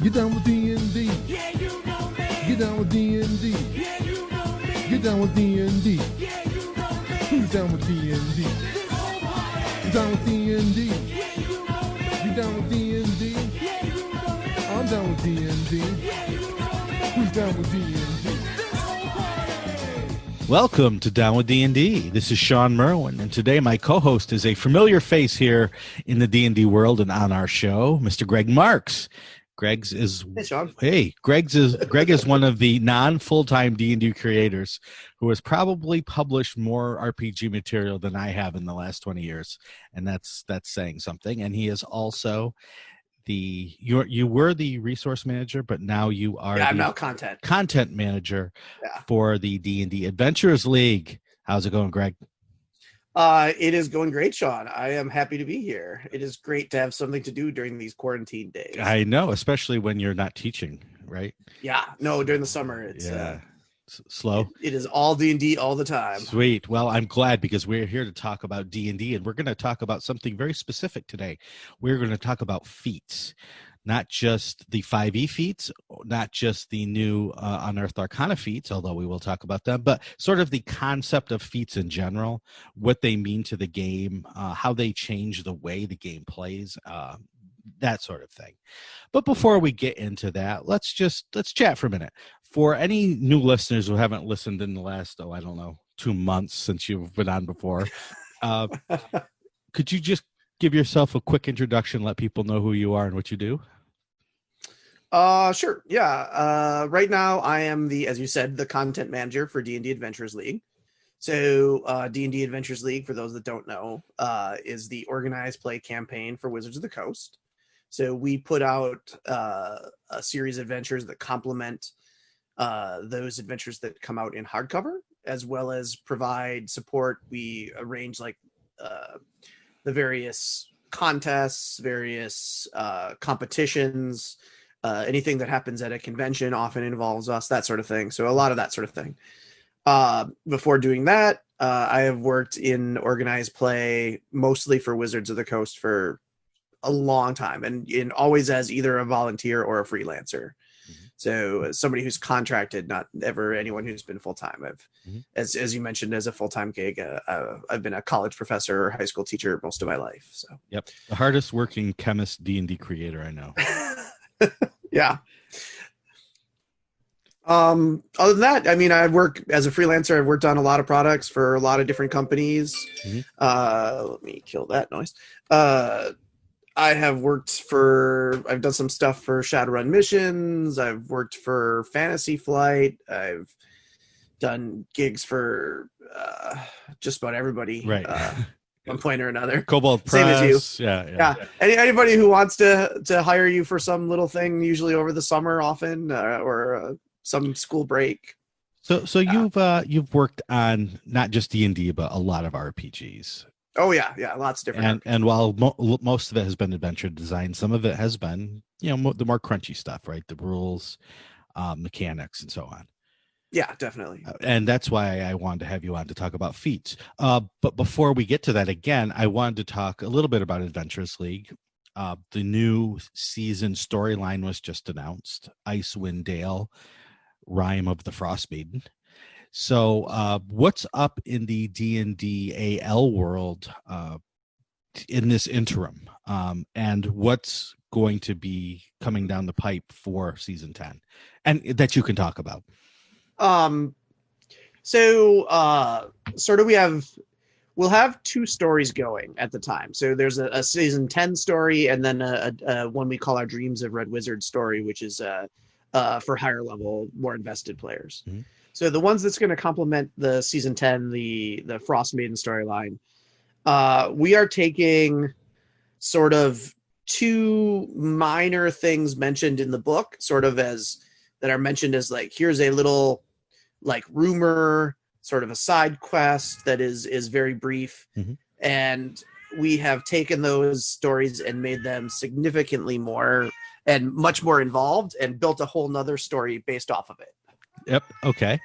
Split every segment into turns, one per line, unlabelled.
Get down with D&D.
Yeah, you know me.
Get down with D&D.
Yeah, you know me.
Get down with D&D.
Yeah, you know me.
Who's down with D&D?
This whole party.
Get down with D&D.
Yeah, you know me.
Get down with D&D.
Yeah, you know me.
I'm down with D&D.
Yeah, you know me.
Who's down with D&D?
This whole party.
Welcome to Down with D&D. This is Shawn Merwin, and today my co-host is a familiar face here in the D&D world and on our show, Mr. Greg Marks. Greg is Greg is one of the non-full-time D&D creators who has probably published more RPG material than I have in the last 20 years, and that's saying something. And he is also you were the resource manager, but now you are
I'm now content
manager for the D&D Adventurers League. How's it going, Greg?
It is going great, Shawn. I am happy to be here. It is great to have something to do during these quarantine days.
I know, especially when you're not teaching, right?
Yeah, no, during the summer it's
slow.
It is all D&D all the time.
Sweet. Well, I'm glad because we're here to talk about D&D, and we're going to talk about something very specific today. We're going to talk about feats. Not just the 5e feats, not just the new Unearthed Arcana feats, although we will talk about them, but sort of the concept of feats in general, what they mean to the game, how they change the way the game plays, that sort of thing. But before we get into that, let's chat for a minute. For any new listeners who haven't listened in the last, 2 months since you've been on before, could you just give yourself a quick introduction, let people know who you are and what you do?
Sure. Yeah. Right now I am as you said, the content manager for D&D Adventurers League. So D&D Adventurers League, for those that don't know, is the organized play campaign for Wizards of the Coast. So we put out a series of adventures that complement those adventures that come out in hardcover, as well as provide support. We arrange the various contests, various competitions, anything that happens at a convention often involves us, that sort of thing. So a lot of that sort of thing. Before doing that, I have worked in organized play, mostly for Wizards of the Coast for a long time, and always as either a volunteer or a freelancer. Mm-hmm. So somebody who's contracted, not ever anyone who's been full-time. As you mentioned, as a full-time gig, I've been a college professor or high school teacher most of my life. So
yep, the hardest working chemist D&D creator I know.
Yeah. Other than that, I mean, I work as a freelancer. I've worked on a lot of products for a lot of different companies. Mm-hmm. Let me kill that noise. I've done some stuff for Shadowrun Missions. I've worked for Fantasy Flight. I've done gigs for just about everybody.
Right.
One point or another.
Cobalt
Press.
Same as
you. Yeah. Anybody who wants to hire you for some little thing, usually over the summer, often, or some school break.
So you've worked on not just D&D, but a lot of RPGs.
Oh yeah, lots of different.
And while most of it has been adventure design, some of it has been the more crunchy stuff, right? The rules, mechanics, and so on.
Yeah, definitely.
And that's why I wanted to have you on to talk about feats. But before we get to that, again, I wanted to talk a little bit about Adventurers League. The new season storyline was just announced. Icewind Dale, Rime of the Frostmaiden. So what's up in the D&D AL world in this interim? And what's going to be coming down the pipe for season 10? And that you can talk about.
We'll have two stories going at the time. So there's a season 10 story, and then a one we call our Dreams of Red Wizard story, which is for higher level, more invested players. Mm-hmm. So the ones that's going to complement the season 10, the Frost Maiden storyline, we are taking sort of two minor things mentioned in the book, sort of that are mentioned as here's a little rumor, sort of a side quest that is very brief. Mm-hmm. And we have taken those stories and made them significantly more and much more involved and built a whole nother story based off of it.
Yep. Okay.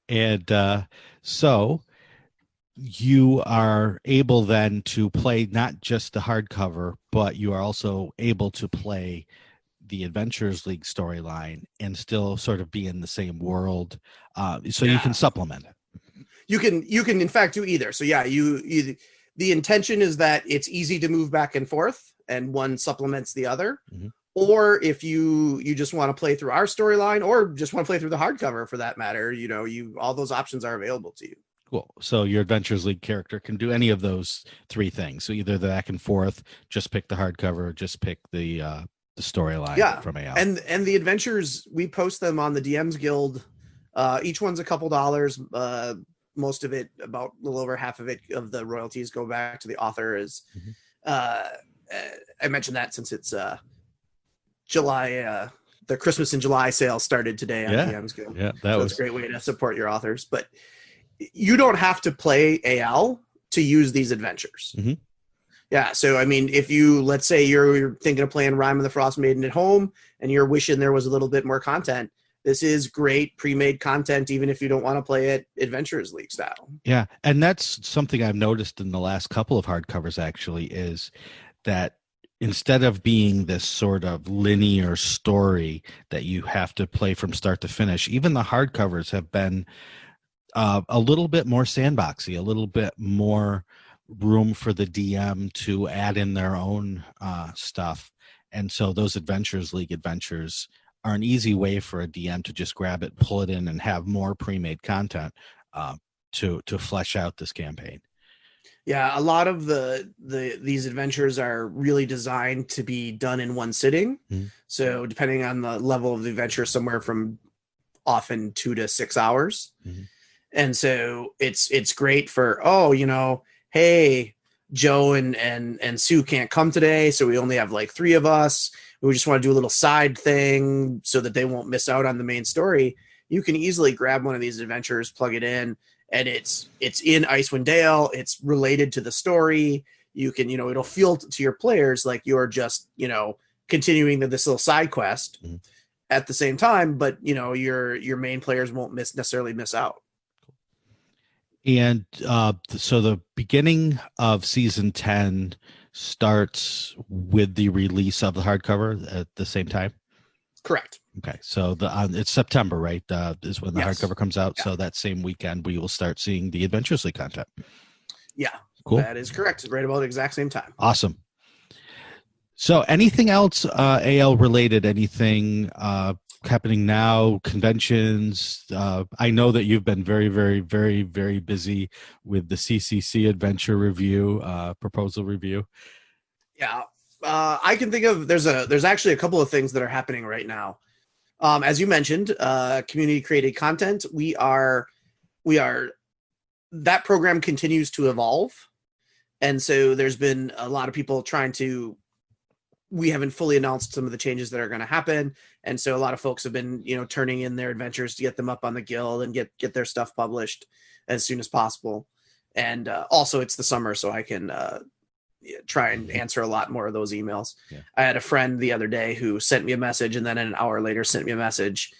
And so you are able then to play not just the hardcover, but you are also able to play the Adventures League storyline and still sort of be in the same world, so you
Yeah.
can supplement it.
You can in fact do either. So yeah, the intention is that it's easy to move back and forth, and one supplements the other.
Mhm.
Or if you just want to play through our storyline, or just want to play through the hardcover for that matter, all those options are available to you.
Cool. So your Adventures League character can do any of those three things. So either the back and forth, just pick the hardcover, or just pick the storyline from AL.
And the adventures, we post them on the DMs Guild. Each one's a couple dollars. Most of it, about a little over half of it, of the royalties go back to the author. I mentioned that since it's July, the Christmas in July sale started today on DMs Guild.
Yeah,
that's a great way to support your authors. But you don't have to play AL to use these adventures.
Mm-hmm.
Yeah, so I mean, if let's say you're thinking of playing Rime of the Frost Maiden at home, and you're wishing there was a little bit more content, this is great pre-made content, even if you don't want to play it Adventures League style.
Yeah, and that's something I've noticed in the last couple of hardcovers, actually, is that instead of being this sort of linear story that you have to play from start to finish, even the hardcovers have been a little bit more sandboxy, a little bit more room for the DM to add in their own stuff. And so those Adventures League adventures are an easy way for a DM to just grab it, pull it in, and have more pre-made content to flesh out this campaign.
Yeah, a lot of these adventures are really designed to be done in one sitting.
Mm-hmm.
So depending on the level of the adventure, somewhere from often 2 to 6 hours.
Mm-hmm.
And so it's great for, hey, Joe and Sue can't come today, so we only have like 3 of us. We just want to do a little side thing so that they won't miss out on the main story. You can easily grab one of these adventures, plug it in, and it's in Icewind Dale. It's related to the story. You can, it'll feel to your players like you're just, continuing this little side quest at the same time, but your main players won't necessarily miss out.
And so the beginning of season 10 starts with the release of the hardcover at the same time?
Correct.
Okay, so it's September, right? Is when the hardcover comes out. Yeah. So that same weekend, we will start seeing the Adventures League content.
Yeah,
cool.
That is correct. Right about the exact same time.
Awesome. So anything else AL related? Anything happening now? Conventions? I know that you've been very, very, very, very busy with the CCC Adventure Review, proposal review.
Yeah. I can think of there's actually a couple of things that are happening right now. As you mentioned, community created content. We are that program continues to evolve, and so there's been a lot of people we haven't fully announced some of the changes that are going to happen, and so a lot of folks have been turning in their adventures to get them up on the guild and get their stuff published as soon as possible. And also it's the summer, so I can try and answer a lot more of those emails. Yeah. I had a friend the other day who sent me a message, and then an hour later sent me a message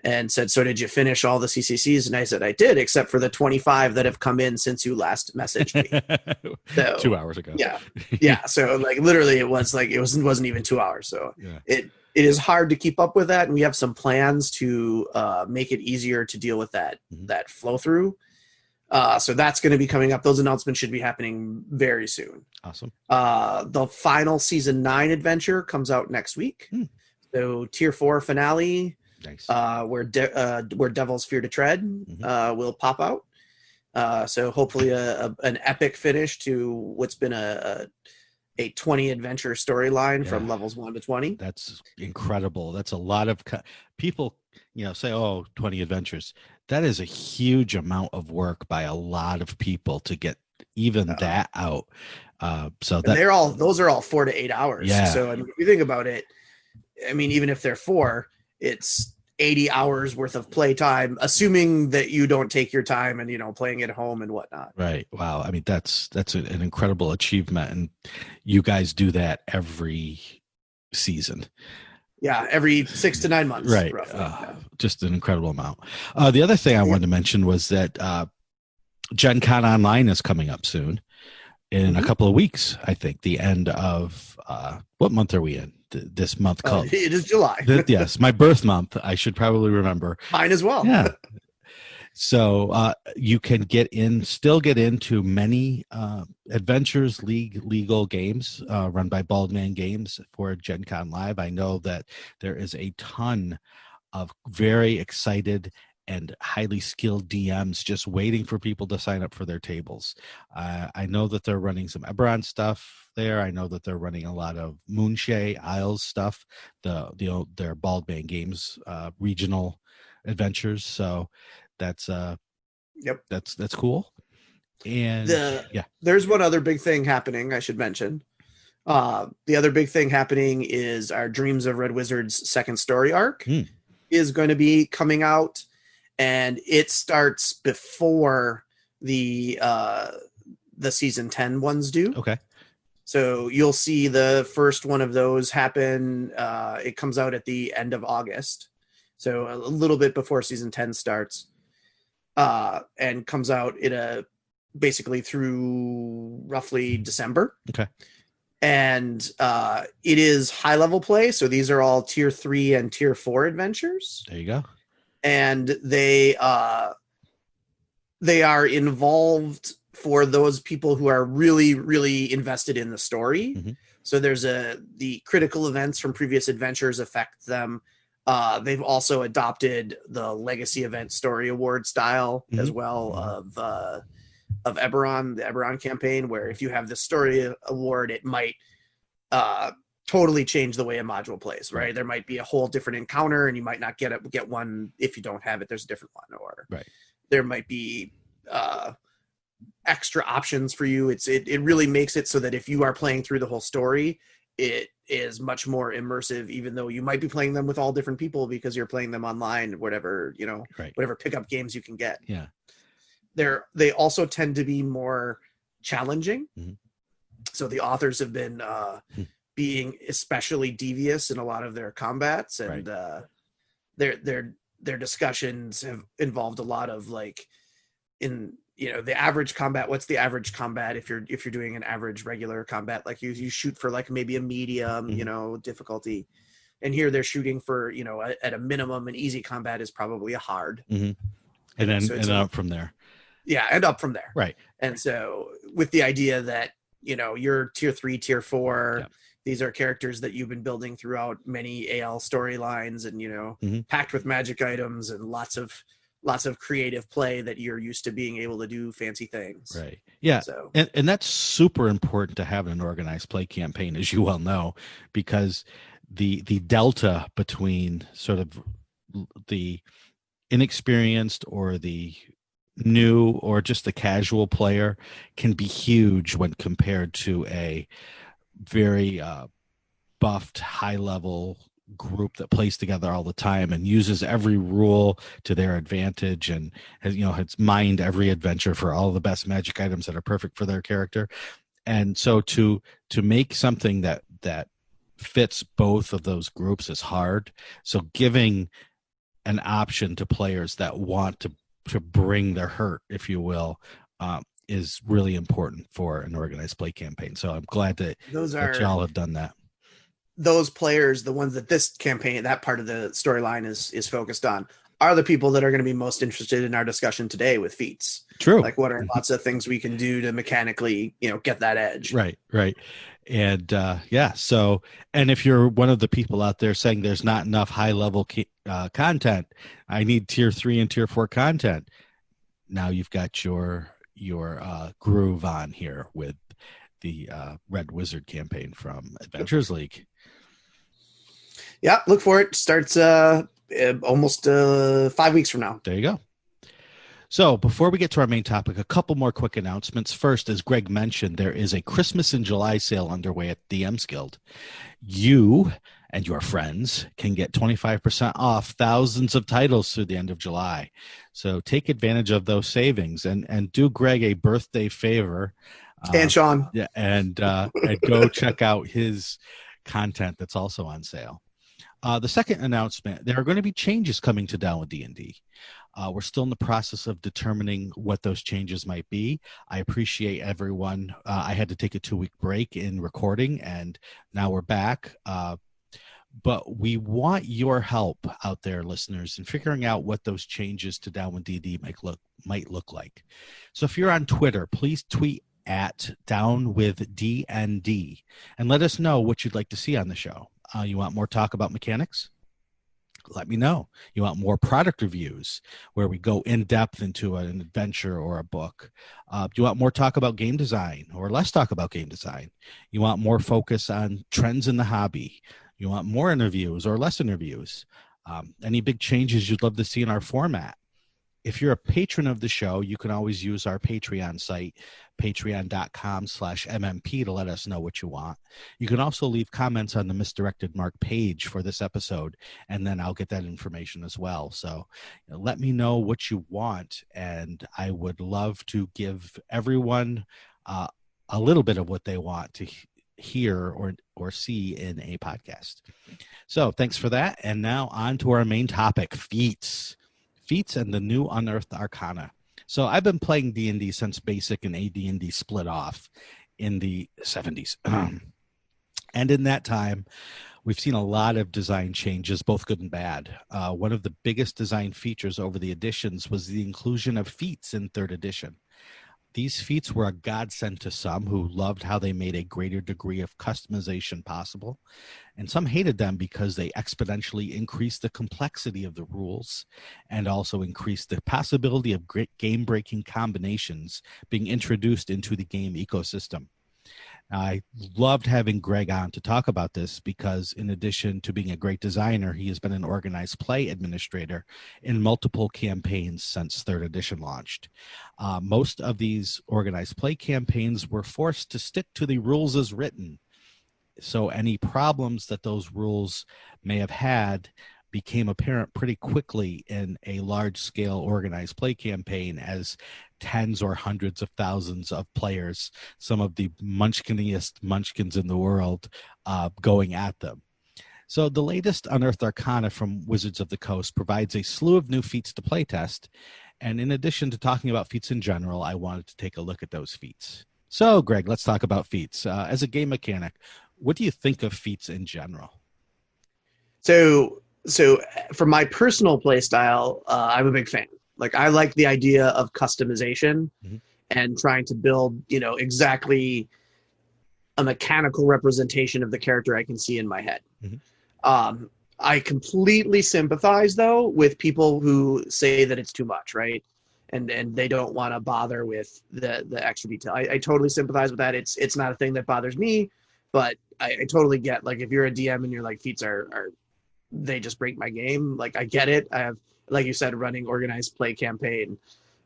and said, "So did you finish all the CCCs?" And I said, "I did, except for the 25 that have come in since you last messaged me." So,
2 hours ago.
Yeah. So like literally it wasn't even 2 hours. So it is hard to keep up with that. And we have some plans to make it easier to deal with that flow through. So that's going to be coming up. Those announcements should be happening very soon.
Awesome.
The final season 9 adventure comes out next week. So tier 4 finale,
nice.
Where Devils Fear to Tread will pop out. So hopefully an epic finish to what's been a 20 adventure storyline from levels 1 to 20.
That's incredible. That's a lot of people, say, 20 adventures. That is a huge amount of work by a lot of people to get even that out. So that
those are all 4 to 8 hours.
Yeah.
So if you think about it, even if they're 4, it's 80 hours worth of play time, assuming that you don't take your time and playing at home and whatnot.
Right. Wow. That's an incredible achievement, and you guys do that every season.
Yeah, every 6 to 9 months.
Right. Just an incredible amount. The other thing I wanted to mention was that Gen Con Online is coming up soon. in a
Mhm.
couple of weeks. I think the end of what month are we in? This month called
It is July.
yes, my birth month. I should probably remember.
Mine as well.
Yeah. So you can still get into many Adventures League legal games run by Baldman Games for Gen Con Live. I know that there is a ton of very excited and highly skilled DMs just waiting for people to sign up for their tables. I know that they're running some Eberron stuff there. I know that they're running a lot of Moonshay Isles stuff, their Baldman Games regional adventures. So that's
Yep.
that's cool. And yeah,
There's one other big thing happening I should mention. The other big thing happening is our Dreams of Red Wizard's second story arc is going to be coming out, and it starts before the season 10 ones do.
okay.
So you'll see the first one of those happen. It comes out at the end of August, so a little bit before season 10 starts, and comes out basically through roughly December.
Okay.
And it is high level play. So these are all tier 3 and tier 4 adventures.
There you go.
And they are involved for those people who are really, really invested in the story.
Mhm.
So there's the critical events from previous adventures affect them. They've also adopted the legacy event story award style as well of Eberron, the Eberron campaign, where if you have the story award, it might totally change the way a module plays, right? There might be a whole different encounter, and you might not get one if you don't have it. There's a different one, or there might be extra options for you. It really makes it so that if you are playing through the whole story, it is much more immersive, even though you might be playing them with all different people because you're playing them online, whatever pickup games you can get.
Yeah.
They also tend to be more challenging.
Mhm.
So the authors have been being especially devious in a lot of their combats, and their discussions have involved a lot of the average combat. What's the average combat if you're doing an average regular combat? Like you shoot for like maybe a medium, difficulty, and here they're shooting for at a minimum an easy combat is probably a hard,
and then up from there.
Yeah, and up from there.
Right.
And so with the idea that, you're tier 3, tier 4, these are characters that you've been building throughout many AL storylines and, packed with magic items and lots of creative play that you're used to being able to do fancy things.
Right. Yeah.
So,
and that's super important to have in an organized play campaign, as you well know, because the delta between sort of the inexperienced or the new or just the casual player can be huge when compared to a very buffed high level group that plays together all the time and uses every rule to their advantage and has mined every adventure for all the best magic items that are perfect for their character. And so to make something that fits both of those groups is hard. So giving an option to players that want to bring their hurt, if you will, is really important for an organized play campaign. So I'm glad that y'all have done that.
Those players, the ones that this campaign, that part of the storyline is focused on, are the people that are going to be most interested in our discussion today with Feats.
True.
Like, what are lots of things we can do to mechanically, get that edge?
Right. And so, and if you're one of the people out there saying there's not enough high level content, I need tier 3 and tier 4 content. Now you've got your groove on here with the Red Wizard campaign from Adventures League.
Yeah, look for it. Starts almost 5 weeks from now.
There you go. So before we get to our main topic, a couple more quick announcements. First, as Greg mentioned, there is a Christmas in July sale underway at DM's Guild. You and your friends can get 25% off thousands of titles through the end of July. So take advantage of those savings and do Greg a birthday favor.
And Shawn.
And go check out his content that's also on sale. The second announcement, there are going to be changes coming to Down with D&D. We're still in the process of determining what those changes might be. I appreciate everyone. I had to take a 2-week break in recording, and now we're back. But we want your help out there, listeners, in figuring out what those changes to Down with D&D might look like. So if you're on Twitter, please tweet at Down with DND and let us know what you'd like to see on the show. You want more talk about mechanics? Let me know. You want more product reviews where we go in depth into an adventure or a book? Do you want more talk about game design or less talk about game design? You want more focus on trends in the hobby? You want more interviews or less interviews? Any big changes you'd love to see in our format? If you're a patron of the show, you can always use our Patreon site, patreon.com/MMP, to let us know what you want. You can also leave comments on the Misdirected Mark page for this episode, and then I'll get that information as well. So let me know what you want, and I would love to give everyone a little bit of what they want to hear or see in a podcast. So thanks for that. And now on to our main topic, Feats and the new Unearthed Arcana. So I've been playing D&D since Basic and AD&D split off in the 70s. And in that time, we've seen a lot of design changes, both good and bad. One of the biggest design features over the editions was the inclusion of feats in 3rd edition. These feats were a godsend to some who loved how they made a greater degree of customization possible, and some hated them because they exponentially increased the complexity of the rules and also increased the possibility of great game-breaking combinations being introduced into the game ecosystem. I loved having Greg on to talk about this because in addition to being a great designer, he has been an organized play administrator in multiple campaigns since 3rd edition launched. Most of these organized play campaigns were forced to stick to the rules as written. So any problems that those rules may have had became apparent pretty quickly in a large-scale organized play campaign as tens or hundreds of thousands of players, some of the munchkiniest munchkins in the world, going at them. So the latest Unearthed Arcana from Wizards of the Coast provides a slew of new feats to playtest, and in addition to talking about feats in general, I wanted to take a look at those feats. So, Greg, let's talk about feats. As a game mechanic, what do you think of feats in general?
So for my personal play style, I'm a big fan. Like, I like the idea of customization and trying to build, exactly a mechanical representation of the character I can see in my head. I completely sympathize, though, with people who say that it's too much, right? And they don't want to bother with the extra detail. I totally sympathize with that. It's not a thing that bothers me, but I totally get, like, if you're a DM and you're like, feats are they just break my game. Like, I get it. I have, like you said, running organized play campaign.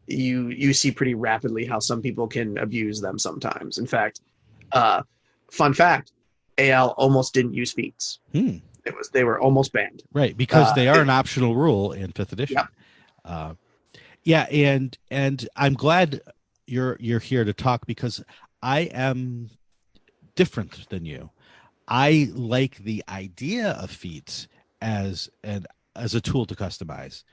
You see pretty rapidly how some people can abuse them sometimes. In fact, fun fact, AL almost didn't use feats. They were almost banned.
Right, because they are an optional rule in 5th edition.
Yep.
And I'm glad you're here to talk because I am different than you. I like the idea of feats as a tool to customize,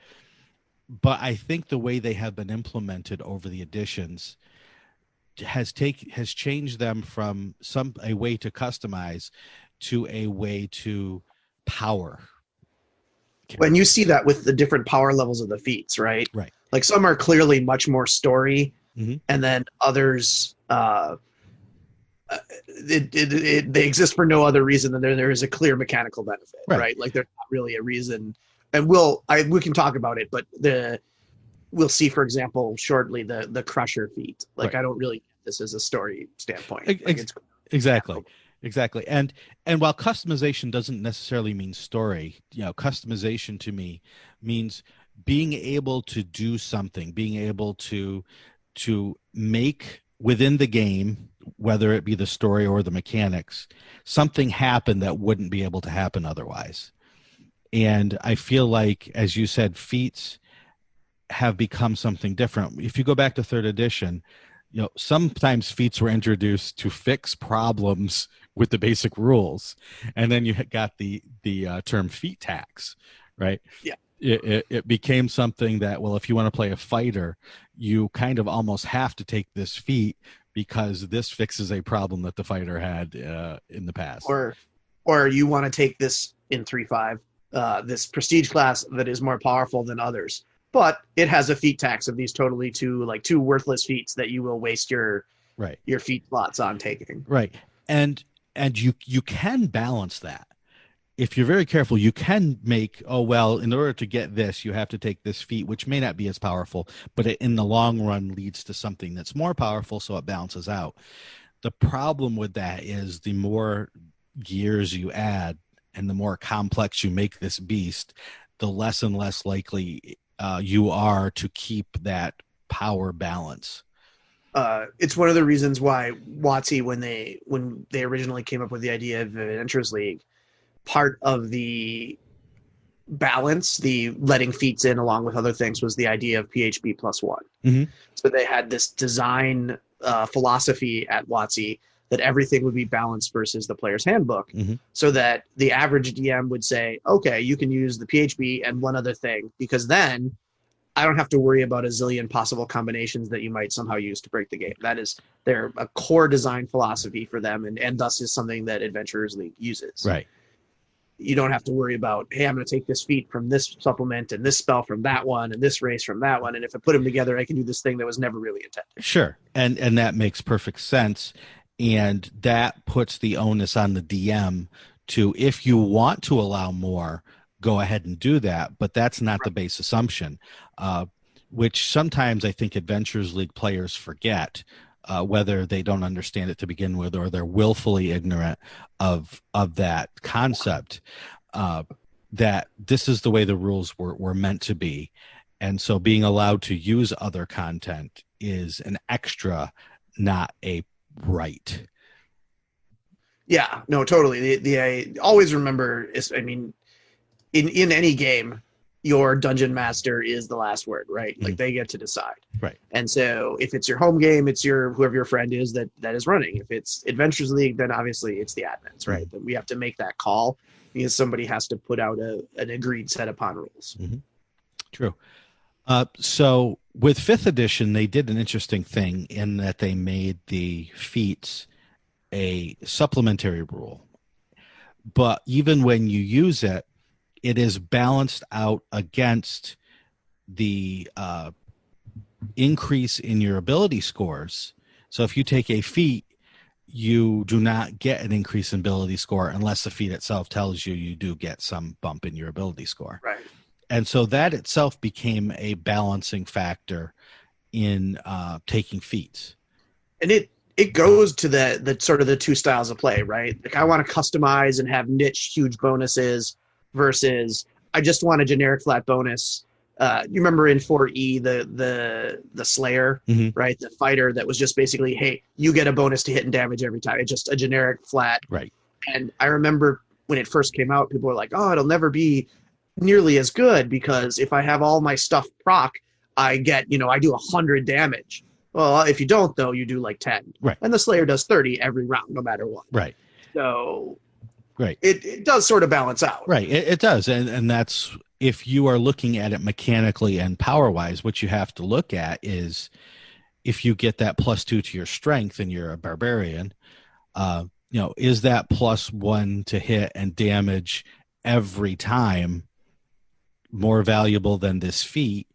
but I think the way they have been implemented over the editions has changed them from a way to customize to a way to power.
When you see that with the different power levels of the feats, right?
Right.
Like, some are clearly much more story, and then others they exist for no other reason than there is a clear mechanical benefit, right? Like, there's not really a reason, and we can talk about it, but we'll see, for example, shortly the Crusher feat. Like, I don't really get this as a story standpoint.
Exactly. And while customization doesn't necessarily mean story, customization to me means being able to do something, being able to make within the game, whether it be the story or the mechanics, something happen that wouldn't be able to happen otherwise. And I feel like, as you said, feats have become something different. If you go back to 3rd edition, sometimes feats were introduced to fix problems with the basic rules, and then you got the term feat tax, right?
Yeah.
It became something that, well, if you want to play a fighter, you kind of almost have to take this feat because this fixes a problem that the fighter had in the past.
Or you want to take this in 3-5, this prestige class that is more powerful than others, but it has a feat tax of these totally two worthless feats that you will waste your feat slots on taking.
Right. And you can balance that. If you're very careful, you can make, in order to get this, you have to take this feat, which may not be as powerful, but it in the long run leads to something that's more powerful, so it balances out. The problem with that is the more gears you add and the more complex you make this beast, the less and less likely you are to keep that power balance.
It's one of the reasons why WotC, when they originally came up with the idea of Adventures League, part of the balance, the letting feats in along with other things, was the idea of PHB +1.
Mm-hmm.
So they had this design philosophy at WotC that everything would be balanced versus the player's handbook, so that the average DM would say, okay, you can use the PHB and one other thing, because then I don't have to worry about a zillion possible combinations that you might somehow use to break the game. That is a core design philosophy for them, and thus is something that Adventurers League uses.
Right.
You don't have to worry about, hey, I'm going to take this feat from this supplement and this spell from that one and this race from that one, and if I put them together, I can do this thing that was never really intended.
Sure, and that makes perfect sense, and that puts the onus on the DM to, if you want to allow more, go ahead and do that, but that's not the base assumption, which sometimes I think Adventures League players forget, whether they don't understand it to begin with or they're willfully ignorant of that concept, that this is the way the rules were meant to be. And so being allowed to use other content is an extra, not a right.
Yeah, no, totally. I always remember, in any game, your dungeon master is the last word, right? Like they get to decide.
Right.
And so if it's your home game, it's whoever your friend is that is running. If it's Adventures League, then obviously it's the admins, right? Then we have to make that call because somebody has to put out an agreed set upon rules.
Mm-hmm. True. So with 5th edition, they did an interesting thing in that they made the feats a supplementary rule. But even when you use it, it is balanced out against the increase in your ability scores. So if you take a feat, you do not get an increase in ability score unless the feat itself tells you you do get some bump in your ability score.
Right.
And so that itself became a balancing factor in taking feats.
And it goes to the sort of the two styles of play, right? Like I want to customize and have niche huge bonuses versus I just want a generic flat bonus. You remember in 4E the Slayer, right? The fighter that was just basically, hey, you get a bonus to hit and damage every time. It's just a generic flat.
Right.
And I remember when it first came out, people were like, oh, it'll never be nearly as good because if I have all my stuff proc, I get, I do 100 damage. Well, if you don't, though, you do like 10.
Right.
And the Slayer does 30 every round, no matter what.
Right.
So
right.
It does sort of balance out.
Right. It does. And that's, if you are looking at it mechanically and power-wise, what you have to look at is if you get that +2 to your strength and you're a barbarian, is that +1 to hit and damage every time more valuable than this feat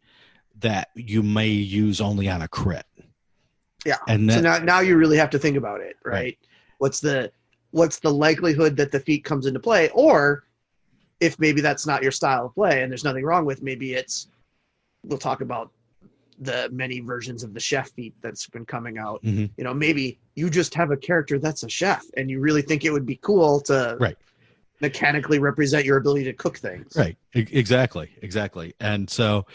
that you may use only on a crit?
Yeah.
And
so now you really have to think about it, right? What's the likelihood that the feat comes into play? Or if maybe that's not your style of play and there's nothing wrong with, maybe we'll talk about the many versions of the chef feat that's been coming out. Maybe you just have a character that's a chef and you really think it would be cool to mechanically represent your ability to cook things.
Right. Exactly. And so,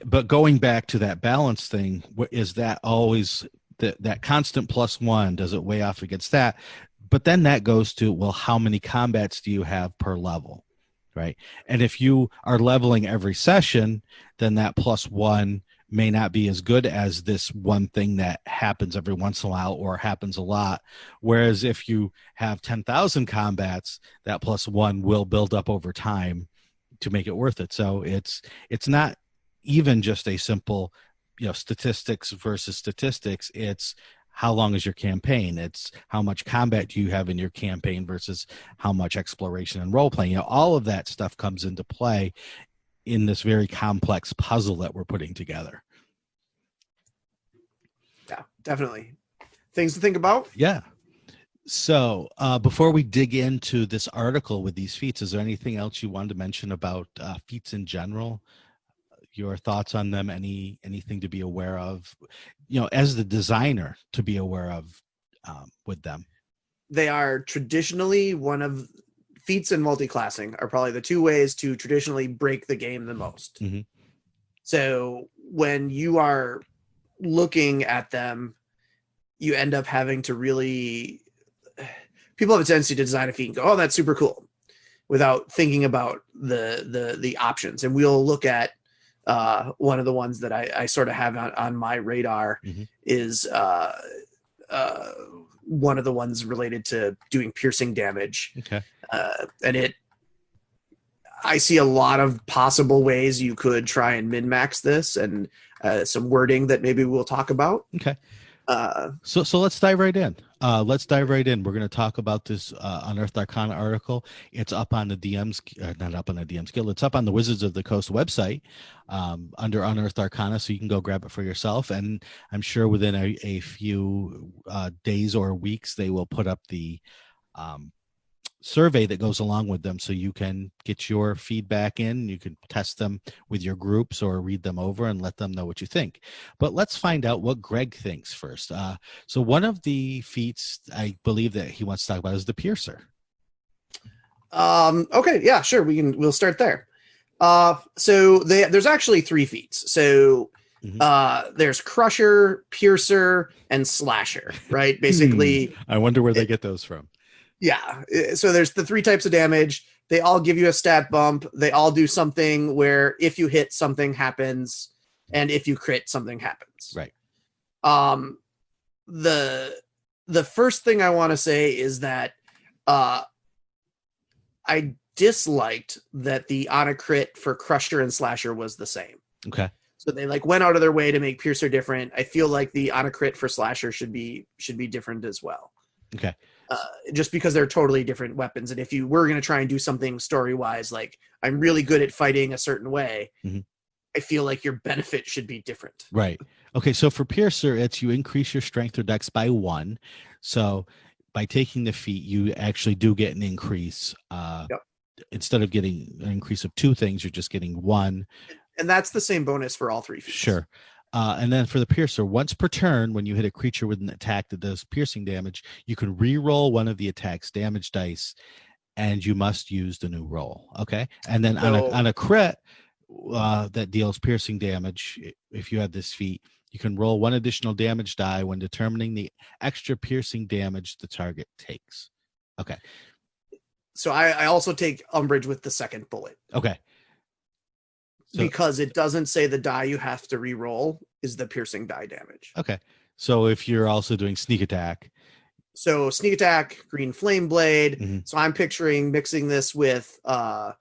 but going back to that balance thing, is that always that constant +1? Does it weigh off against that? But then that goes to, well, how many combats do you have per level, right? And if you are leveling every session, then that +1 may not be as good as this one thing that happens every once in a while or happens a lot. Whereas if you have 10,000 combats, that +1 will build up over time to make it worth it. So it's not even just a simple, statistics versus statistics. It's how long is your campaign? It's how much combat do you have in your campaign versus how much exploration and role playing. All of that stuff comes into play in this very complex puzzle that we're putting together.
Yeah, definitely. Things to think about.
Yeah. So before we dig into this article with these feats, is there anything else you wanted to mention about feats in general? Your thoughts on them? Anything to be aware of, as the designer, to be aware of with them?
They are traditionally one of feats and multi-classing are probably the two ways to traditionally break the game the most.
Mm-hmm.
So when you are looking at them, you end up having to really, people have a tendency to design a feat and go, oh, that's super cool, without thinking about the options. And we'll look at one of the ones that I sort of have on my radar
Mm-hmm.
is one of the ones related to doing piercing damage.
Okay.
And I see a lot of possible ways you could try and min-max this, and some wording that maybe we'll talk about.
Okay. So let's dive right in. We're going to talk about this Unearthed Arcana article. It's up on the DM's, not up on the DM's Guild. It's up on the Wizards of the Coast website under Unearthed Arcana, so you can go grab it for yourself. And I'm sure within a few days or weeks, they will put up the survey that goes along with them, so you can get your feedback in. You can test them with your groups or read them over and let them know what you think. But let's find out what Greg thinks first. So one of the feats I believe that he wants to talk about is the Piercer.
Okay, yeah, sure. We'll start there. So there's actually 3 feats. So there's Crusher, Piercer, and Slasher, right? Basically,
I wonder where they get those from.
Yeah. So there's the 3 types of damage. They all give you a stat bump. They all do something where if you hit, something happens, and if you crit, something happens.
Right.
The first thing I want to say is that I disliked that the on a crit for Crusher and Slasher was the same.
Okay.
So they went out of their way to make Piercer different. I feel like the on a crit for Slasher should be different as well.
Okay.
Just because they're totally different weapons. And if you were going to try and do something story-wise, like I'm really good at fighting a certain way, I feel like your benefit should be different.
Right. Okay, so for Piercer, it's you increase your strength or dex by 1. So by taking the feat, you actually do get an increase.
Yep.
Instead of getting an increase of 2 things, you're just getting 1.
And that's the same bonus for all 3 feats.
Sure. And then for the Piercer, once per turn, when you hit a creature with an attack that does piercing damage, you can re-roll one of the attack's damage dice, and you must use the new roll. Okay. And then on a crit that deals piercing damage, if you have this feat, you can roll 1 additional damage die when determining the extra piercing damage the target takes. Okay.
So I also take umbrage with the second bullet.
Okay. So,
because it doesn't say the die you have to re-roll is the piercing die damage.
Okay. So if you're also doing sneak attack.
So sneak attack, green flame blade. So I'm picturing mixing this with I've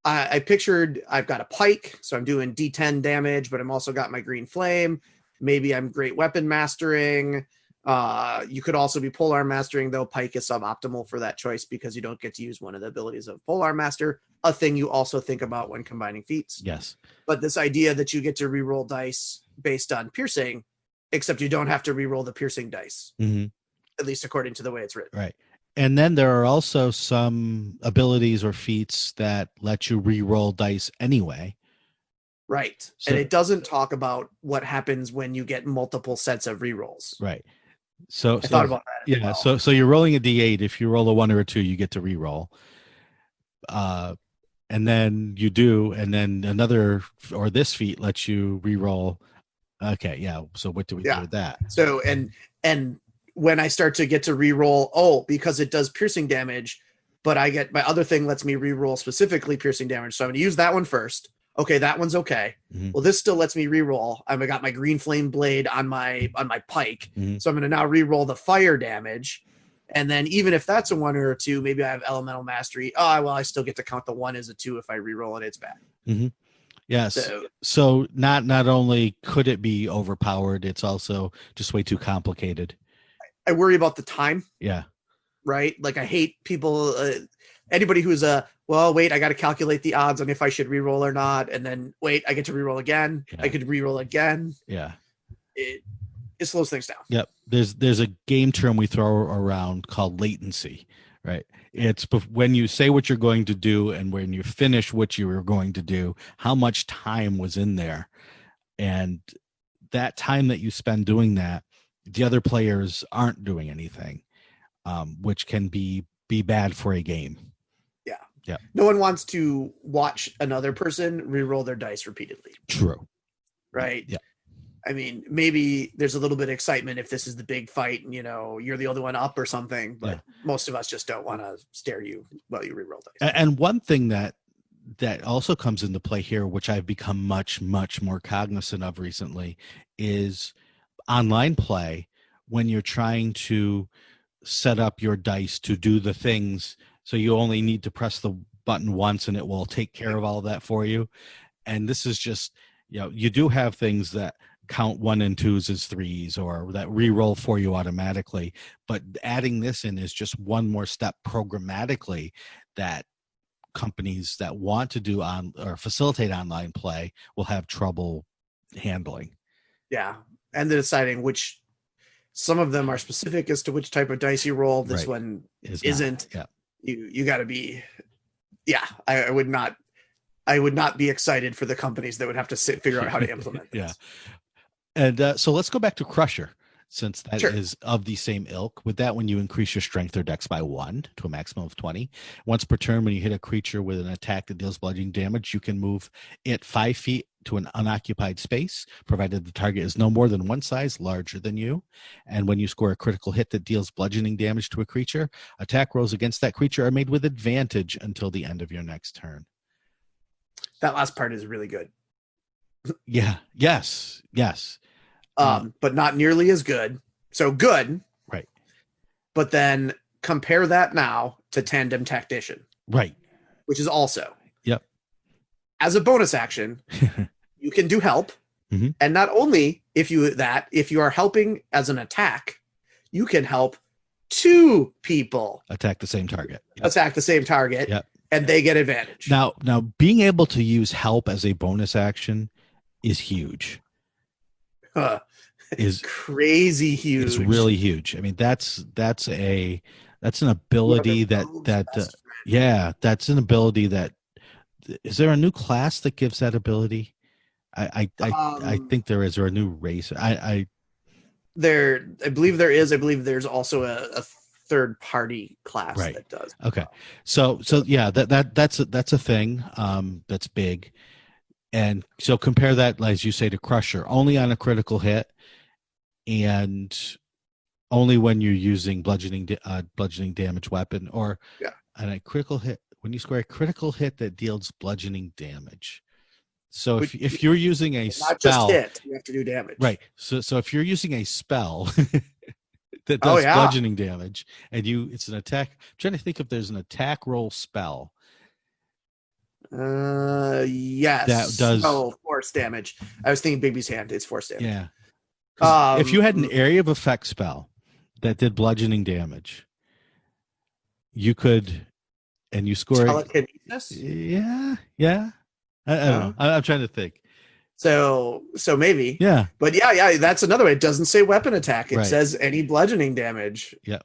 got a pike, so I'm doing D10 damage, but I'm also got my green flame. Maybe I'm great weapon mastering. You could also be polearm mastering, though pike is suboptimal for that choice because you don't get to use one of the abilities of polearm master, a thing you also think about when combining feats.
Yes.
But this idea that you get to reroll dice based on piercing, except you don't have to reroll the piercing dice, at least according to the way it's written.
Right. And then there are also some abilities or feats that let you re-roll dice anyway.
Right.
So,
and it doesn't talk about what happens when you get multiple sets of rerolls.
Right. So
I thought about that.
Yeah. Well. So you're rolling a D8. If you roll a 1 or a 2, you get to re-roll. And then you do, and then another or this feat lets you re-roll. Okay. Yeah. So what do we do with that?
So and when I start to get to re-roll, because it does piercing damage, but I get my other thing lets me re-roll specifically piercing damage. So I'm going to use that one first. Okay, that one's okay.
Mhm.
Well, this still lets me reroll. I've got my green flame blade on my pike,
Mhm.
so I'm going to now reroll the fire damage. And then even if that's a 1 or a 2, maybe I have elemental mastery. Oh, well, I still get to count the 1 as a 2 if I reroll and it's bad.
Yes.
So
So not only could it be overpowered, it's also just way too complicated.
I worry about the time,
Yeah.
right? Like I hate people, anybody who's well, wait, I got to calculate the odds on if I should reroll or not, and then wait, I get to reroll again.
Yeah.
I could reroll again.
Yeah.
It slows things down.
Yep. There's a game term we throw around called latency, right? It's when you say what you're going to do and when you finish what you were going to do, how much time was in there. And that time that you spend doing that, the other players aren't doing anything, which can be bad for a game.
Yeah.
Yeah.
No one wants to watch another person reroll their dice repeatedly.
True.
Right.
Yeah.
I mean, maybe there's a little bit of excitement if this is the big fight and, you're the only one up or something, but most of us just don't want to stare you while you reroll dice.
And one thing that also comes into play here, which I've become much, much more cognizant of recently, is online play when you're trying to set up your dice to do the things. So you only need to press the button once and it will take care of all of that for you. And this is just, you do have things that count 1 and 2s as 3s or that re-roll for you automatically, but adding this in is just one more step programmatically that companies that want to do or facilitate online play will have trouble handling.
Yeah. And then deciding which, some of them are specific as to which type of dice you roll. This one isn't.
Yeah.
You got to be, I would not be excited for the companies that would have to figure out how to implement this.
Yeah. And so let's go back to Crusher, since that
Sure.
is of the same ilk. With that, when you increase your strength or dex by 1 to a maximum of 20, once per turn, when you hit a creature with an attack that deals bludgeoning damage, you can move it 5 feet to an unoccupied space, provided the target is no more than one size larger than you. And when you score a critical hit that deals bludgeoning damage to a creature, attack rolls against that creature are made with advantage until the end of your next turn.
That last part is really good.
Yeah. Yes.
But not nearly as good. So good.
Right.
But then compare that now to Tandem Tactician.
Right.
Which is also.
Yep.
As a bonus action, you can do help.
Mm-hmm.
And not only if you are helping as an attack, you can help 2 people
Attack the same target.
attack the same target.
Yep.
And they get advantage.
Now, being able to use help as a bonus action is huge.
Is crazy huge.
It's really huge. I mean, that's an ability that's an ability that. Is there a new class that gives that ability? I think there is, or a new race. I
believe there is. I believe there's also a third party class that does.
Okay. So yeah, that's a thing that's big. And so compare that, as you say, to Crusher, only on a critical hit and only when you're using bludgeoning damage weapon or on a critical hit, when you score a critical hit that deals bludgeoning damage. So if you're using a spell,
not just hit, you have to do damage.
Right. So if you're using a spell that does bludgeoning damage and it's an attack, I'm trying to think if there's an attack roll spell.
Yes.
That does
force damage. I was thinking Bigby's hand. It's force damage.
Yeah. If you had an area of effect spell that did bludgeoning damage, you could, and you score
telekinesis.
Yeah. I don't know. I'm trying to think.
So maybe.
Yeah.
But yeah. That's another way. It doesn't say weapon attack. It says any bludgeoning damage.
Yeah.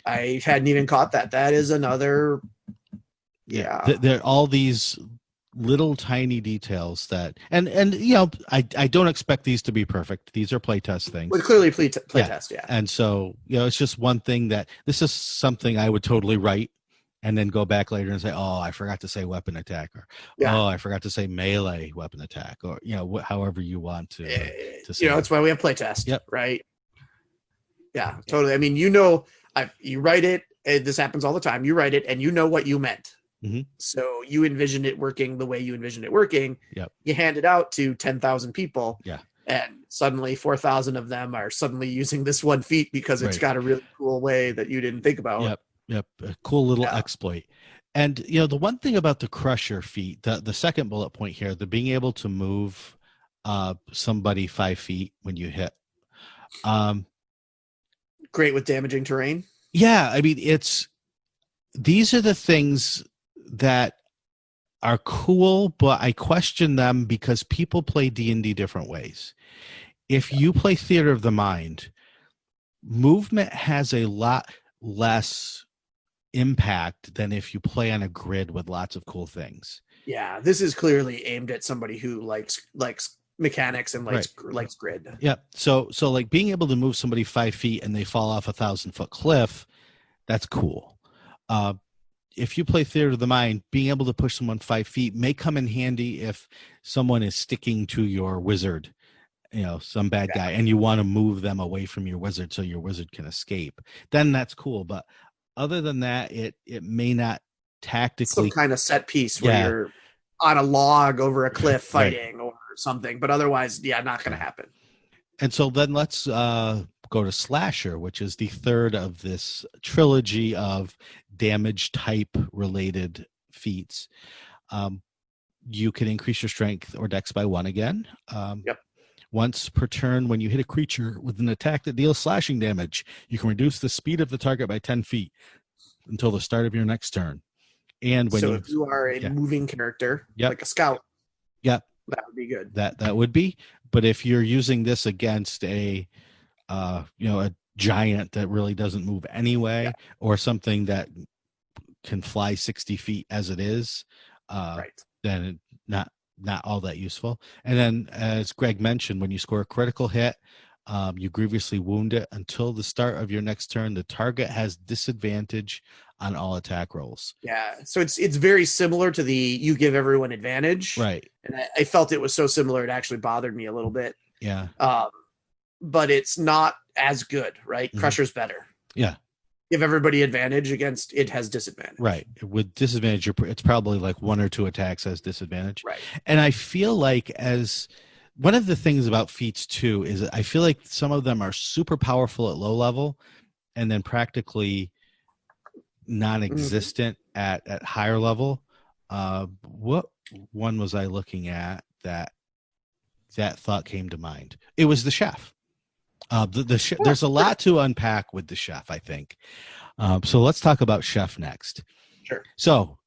I hadn't even caught that. That is another. Yeah.
There are all these little tiny details that, and I don't expect these to be perfect. These are playtest things.
Well, clearly playtest, yeah.
And so, it's just one thing that this is something I would totally write and then go back later and say, oh, I forgot to say weapon attack, or oh, I forgot to say melee weapon attack, or however you want to say.
That's why we have playtest.
Yep.
Right. Yeah, totally. I mean, you write it. This happens all the time. You write it, and you know what you meant.
Mhm.
So you envision it working the way you envision it working.
Yep.
You hand it out to 10,000 people.
Yeah.
And suddenly 4,000 of them are suddenly using this one feat because it's
Right.
got a really cool way that you didn't think about.
Yep. Yep. A cool little
Yeah.
exploit. And the one thing about the Crusher feat, the second bullet point here, the being able to move somebody 5 feet when you hit.
Great with damaging terrain.
Yeah, I mean, these are the things that are cool, but I question them because people play D&D different ways. If you play Theater of the Mind, movement has a lot less impact than if you play on a grid with lots of cool things.
Yeah, this is clearly aimed at somebody who likes mechanics and likes grid.
Yeah. So like being able to move somebody 5 feet and they fall off a 1,000-foot cliff, that's cool. If you play Theater of the Mind, being able to push someone 5 feet may come in handy if someone is sticking to your wizard, some bad guy, and you want to move them away from your wizard so your wizard can escape. Then that's cool. But other than that, it may not tactically.
Some kind of set piece where you're on a log over a cliff fighting or something. But otherwise, not going to happen.
And so then let's go to Slasher, which is the third of this trilogy of damage type related feats. You can increase your strength or dex by 1 again. Once per turn, when you hit a creature with an attack that deals slashing damage, you can reduce the speed of the target by 10 feet until the start of your next turn. And when
if you are a moving character, like a scout, that would be good.
That would be. But if you're using this against a giant that really doesn't move anyway, or something that can fly 60 feet as it is, then not all that useful. And then, as Greg mentioned, when you score a critical hit, you grievously wound it until the start of your next turn. The target has disadvantage on all attack rolls.
Yeah, so it's very similar to the you give everyone advantage,
right?
And I felt it was so similar it actually bothered me a little bit.
Yeah,
but it's not as good, right? Mm-hmm. Crusher's better.
Yeah,
give everybody advantage against it has disadvantage.
Right, with disadvantage, it's probably like 1 or 2 attacks has disadvantage.
Right,
and I feel like as one of the things about feats too is I feel like some of them are super powerful at low level, and then practically non-existent at higher level. What one was I looking at that thought came to mind? It was the chef. There's a lot to unpack with the chef, I think. So let's talk about chef next.
Sure.
So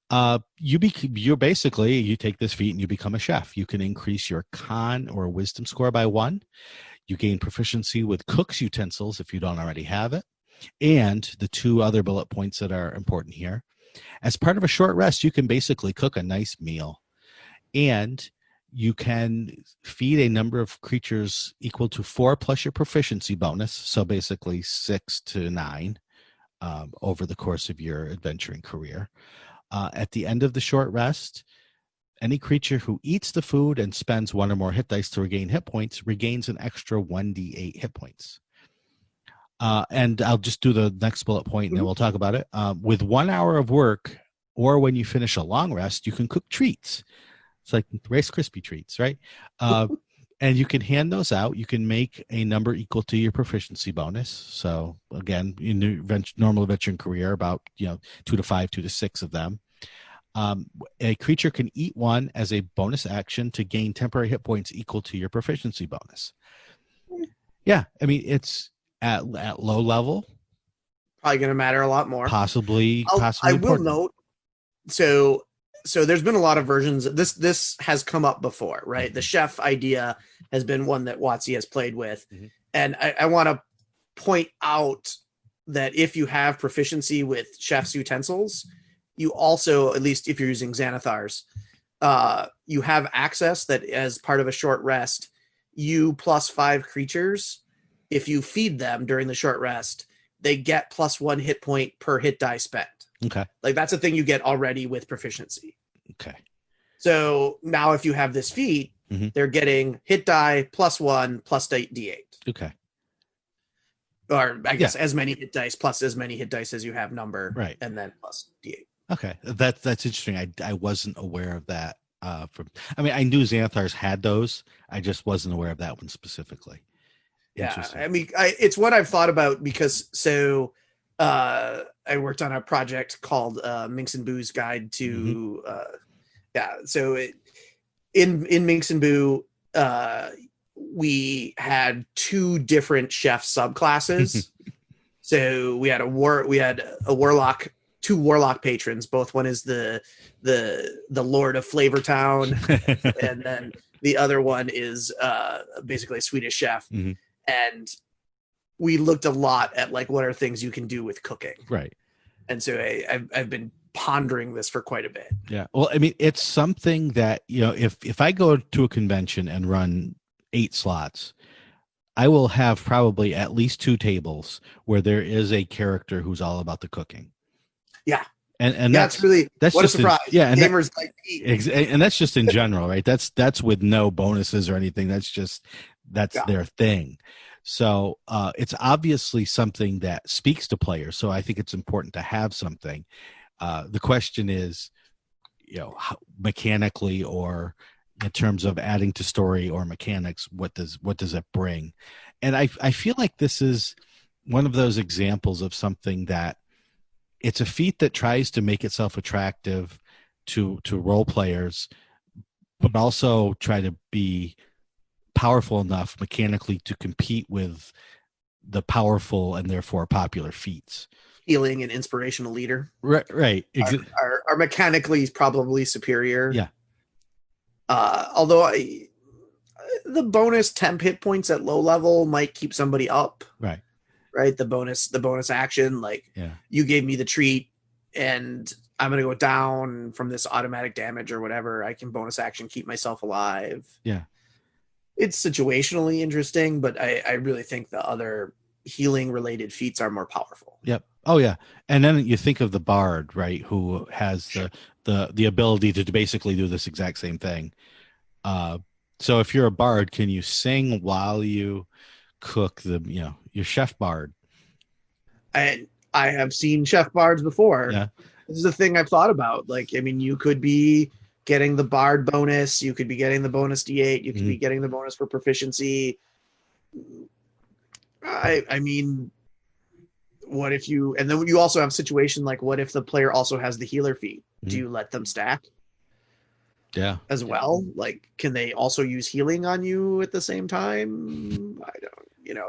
you're basically, you take this feat and you become a chef. You can increase your con or wisdom score by 1. You gain proficiency with cook's utensils if you don't already have it. And the 2 other bullet points that are important here. As part of a short rest, you can basically cook a nice meal. And you can feed a number of creatures equal to 4 plus your proficiency bonus. So basically 6 to 9 over the course of your adventuring career. At the end of the short rest, any creature who eats the food and spends 1 or more hit dice to regain hit points regains an extra 1d8 hit points. And I'll just do the next bullet point and then we'll talk about it. With 1 hour of work or when you finish a long rest, you can cook treats. It's like Rice Krispie treats, right? And you can hand those out. You can make a number equal to your proficiency bonus. So again, in your normal adventuring career, about 2 to 5, 2 to 6 of them. A creature can eat 1 as a bonus action to gain temporary hit points equal to your proficiency bonus. Yeah, I mean it's at low level.
Probably going to matter a lot more.
Possibly.
I will note. So there's been a lot of versions. This has come up before, right? Mm-hmm. The chef idea has been one that WotC has played with. Mm-hmm. And I want to point out that if you have proficiency with chef's utensils, you also, at least if you're using Xanathars, you have access that as part of a short rest, you plus 5 creatures, if you feed them during the short rest, they get plus 1 hit point per hit die spent.
Okay.
Like that's a thing you get already with proficiency.
Okay.
So now if you have this feat, they're getting hit die plus 1 plus d8.
Okay.
Or I guess as many hit dice plus as many hit dice as you have number.
Right.
And then plus d8.
Okay, that's interesting. I wasn't aware of that. I mean, I knew Xanthars had those. I just wasn't aware of that one specifically.
Yeah,
Interesting.
I mean, it's what I've thought about because I worked on a project called Minx and Boo's Guide
Mm-hmm.
to in Minx and Boo, we had two different chef subclasses. So we had a warlock, two warlock patrons. Both one is the Lord of Flavortown, and then the other one is basically a Swedish chef.
Mm-hmm.
And we looked a lot at like what are things you can do with cooking.
Right.
And so I've been pondering this for quite a bit.
Yeah. Well, I mean, it's something that, if I go to a convention and run 8 slots, I will have probably at least 2 tables where there is a character who's all about the cooking.
Yeah.
And
that's really what
just
a surprise.
And
gamers like me.
And that's just in general, right? That's with no bonuses or anything. That's their thing. So it's obviously something that speaks to players. So I think it's important to have something. The question is, how, mechanically or in terms of adding to story or mechanics, what does it bring? And I feel like this is one of those examples of something that it's a feat that tries to make itself attractive to role players, but also try to be powerful enough mechanically to compete with the powerful and therefore popular feats.
Healing and inspirational leader.
Right.
Are mechanically probably superior.
Yeah.
Although the bonus temp hit points at low level might keep somebody up.
Right.
Right. The bonus action, like you gave me the treat and I'm going to go down from this automatic damage or whatever. I can bonus action, keep myself alive.
Yeah.
It's situationally interesting, but I really think the other healing related feats are more powerful.
Yep. Oh yeah. And then you think of the bard, right, who has the ability to basically do this exact same thing. So if you're a bard, can you sing while you cook your chef bard?
I have seen chef bards before.
Yeah.
This is a thing I've thought about. Like, I mean, you could be getting the bard bonus, you could be getting the bonus D8, you could be getting the bonus for proficiency. I mean, what if you, and then you also have a situation like, what if the player also has the healer feat? Do you let them stack?
Yeah.
As well? Like, can they also use healing on you at the same time? I don't,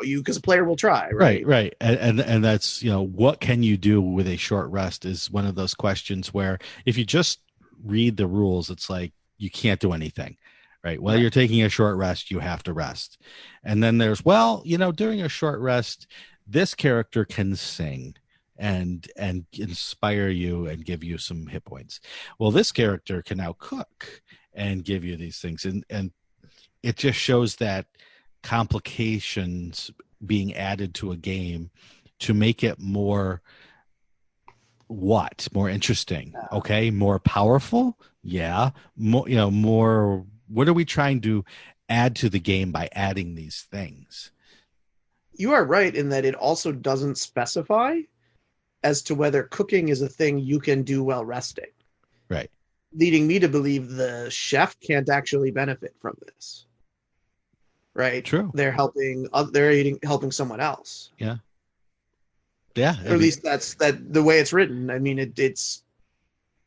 because a player will try, right?
Right. And that's, what can you do with a short rest is one of those questions where if you just read the rules, it's like you can't do anything, right? While you're taking a short rest, you have to rest. And then there's, during a short rest, this character can sing and inspire you and give you some hit points. Well, this character can now cook and give you these things. And it just shows that complications being added to a game to make it more interesting. Okay. More powerful. Yeah. More, what are we trying to add to the game by adding these things?
You are right in that it also doesn't specify as to whether cooking is a thing you can do while resting.
Right.
Leading me to believe the chef can't actually benefit from this. Right.
True.
They're helping someone else.
Yeah. Yeah.
Or at least that's the way it's written. I mean, it's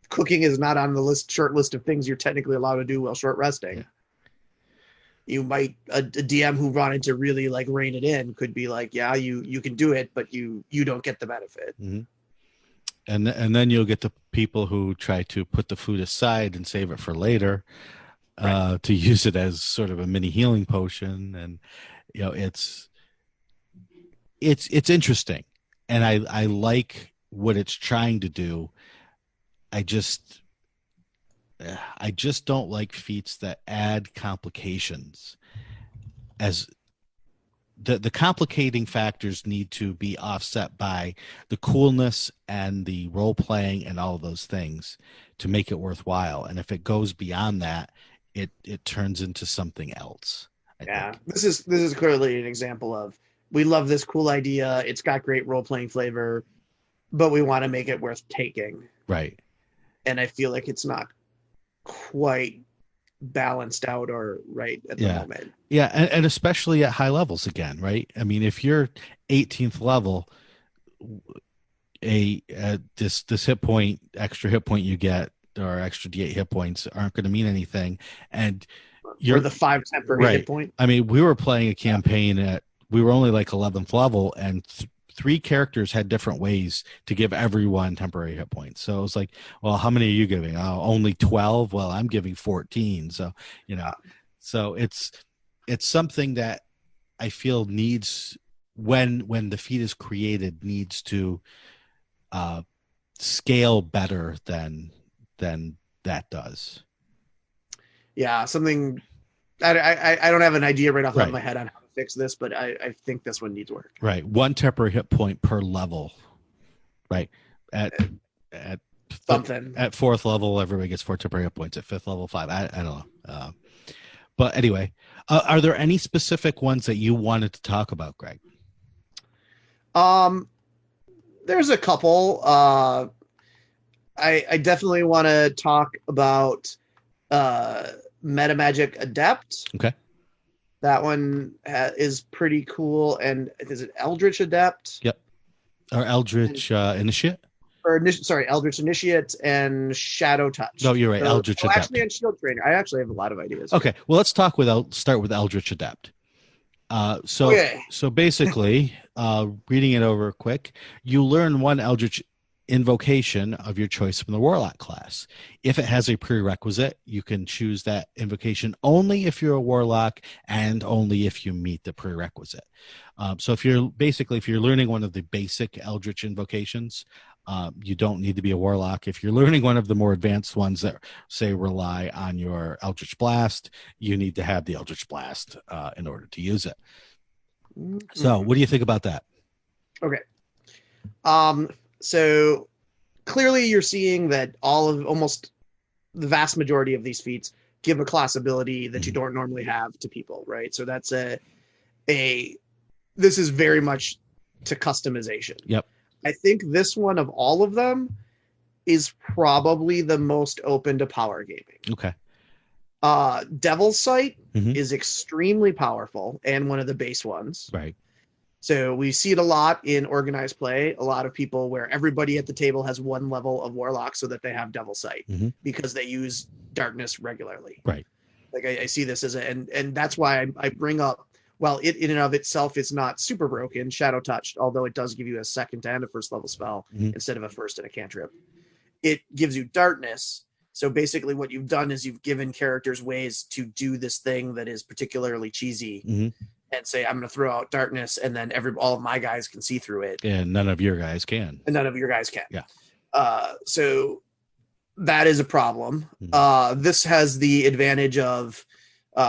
cooking is not on the short list of things you're technically allowed to do while short resting. Yeah. You might a DM who wanted to really like rein it in could be like, yeah, you can do it, but you don't get the benefit.
Mm-hmm. And then you'll get the people who try to put the food aside and save it for later, to use it as sort of a mini healing potion. And it's interesting, and I like what it's trying to do. I just don't like feats that add complications. As the complicating factors need to be offset by the coolness and the role playing and all of those things to make it worthwhile. And if it goes beyond that, it turns into something else. I think.
This is clearly an example of, we love this cool idea. It's got great role playing flavor, but we want to make it worth taking.
Right.
and I feel like it's not quite balanced out or right at the
Yeah.
moment.
Yeah, and especially at high levels again, right? I mean, if you're 18th level, this hit point, extra hit point you get, or extra D8 hit points aren't going to mean anything, and
Or
you're
the 5 temporary
right.
hit point.
I mean, we were playing a campaign we were only like 11th level, and three characters had different ways to give everyone temporary hit points. So it was like, well, how many are you giving? Oh, only 12. Well, I'm giving 14. So, so it's something that I feel needs, when the feat is created, needs to scale better than that does.
Yeah, something I don't have an idea right off the top of
Right.
my head on how to fix this, but I think this one needs work.
Right. One temporary hit point per level. Right. At
Something.
at 4th level, everybody gets 4 temporary hit points. At 5th level, 5. I don't know. But anyway, are there any specific ones that you wanted to talk about, Greg?
There's a couple. I definitely want to talk about Meta Magic Adept.
Okay.
That one is pretty cool. And is it Eldritch Adept?
Yep. Or Eldritch Initiate?
Or Eldritch Initiate and Shadow Touch.
No, you're right. Eldritch Adept.
Actually, and Shield Trainer. I actually have a lot of ideas.
Okay. Well, let's start with Eldritch Adept. So basically, reading it over quick, you learn one Eldritch invocation of your choice from the Warlock class. If it has a prerequisite, you can choose that invocation only if you're a Warlock and only if you meet the prerequisite. So if you're learning one of the basic Eldritch invocations, you don't need to be a Warlock. If you're learning one of the more advanced ones that, say, rely on your Eldritch Blast, you need to have the Eldritch Blast in order to use it. So what do you think about that?
Okay. So clearly you're seeing that almost the vast majority of these feats give a class ability that you don't normally have to people, right? So that's this is very much to customization.
Yep.
I think this one of all of them is probably the most open to power gaming.
Okay.
Devil's Sight is extremely powerful and one of the base ones.
Right.
So we see it a lot in organized play. A lot of people where everybody at the table has one level of Warlock so that they have Devil's Sight because they use darkness regularly.
Right.
Like I see this as and that's why I bring up, well, it in and of itself is not super broken, Shadow Touched, although it does give you a second and a first level spell instead of a first and a cantrip. It gives you darkness. So basically what you've done is you've given characters ways to do this thing that is particularly cheesy and say, I'm going to throw out darkness and then all of my guys can see through it.
And none of your guys can.
And none of your guys can.
Yeah.
So that is a problem. This has the advantage of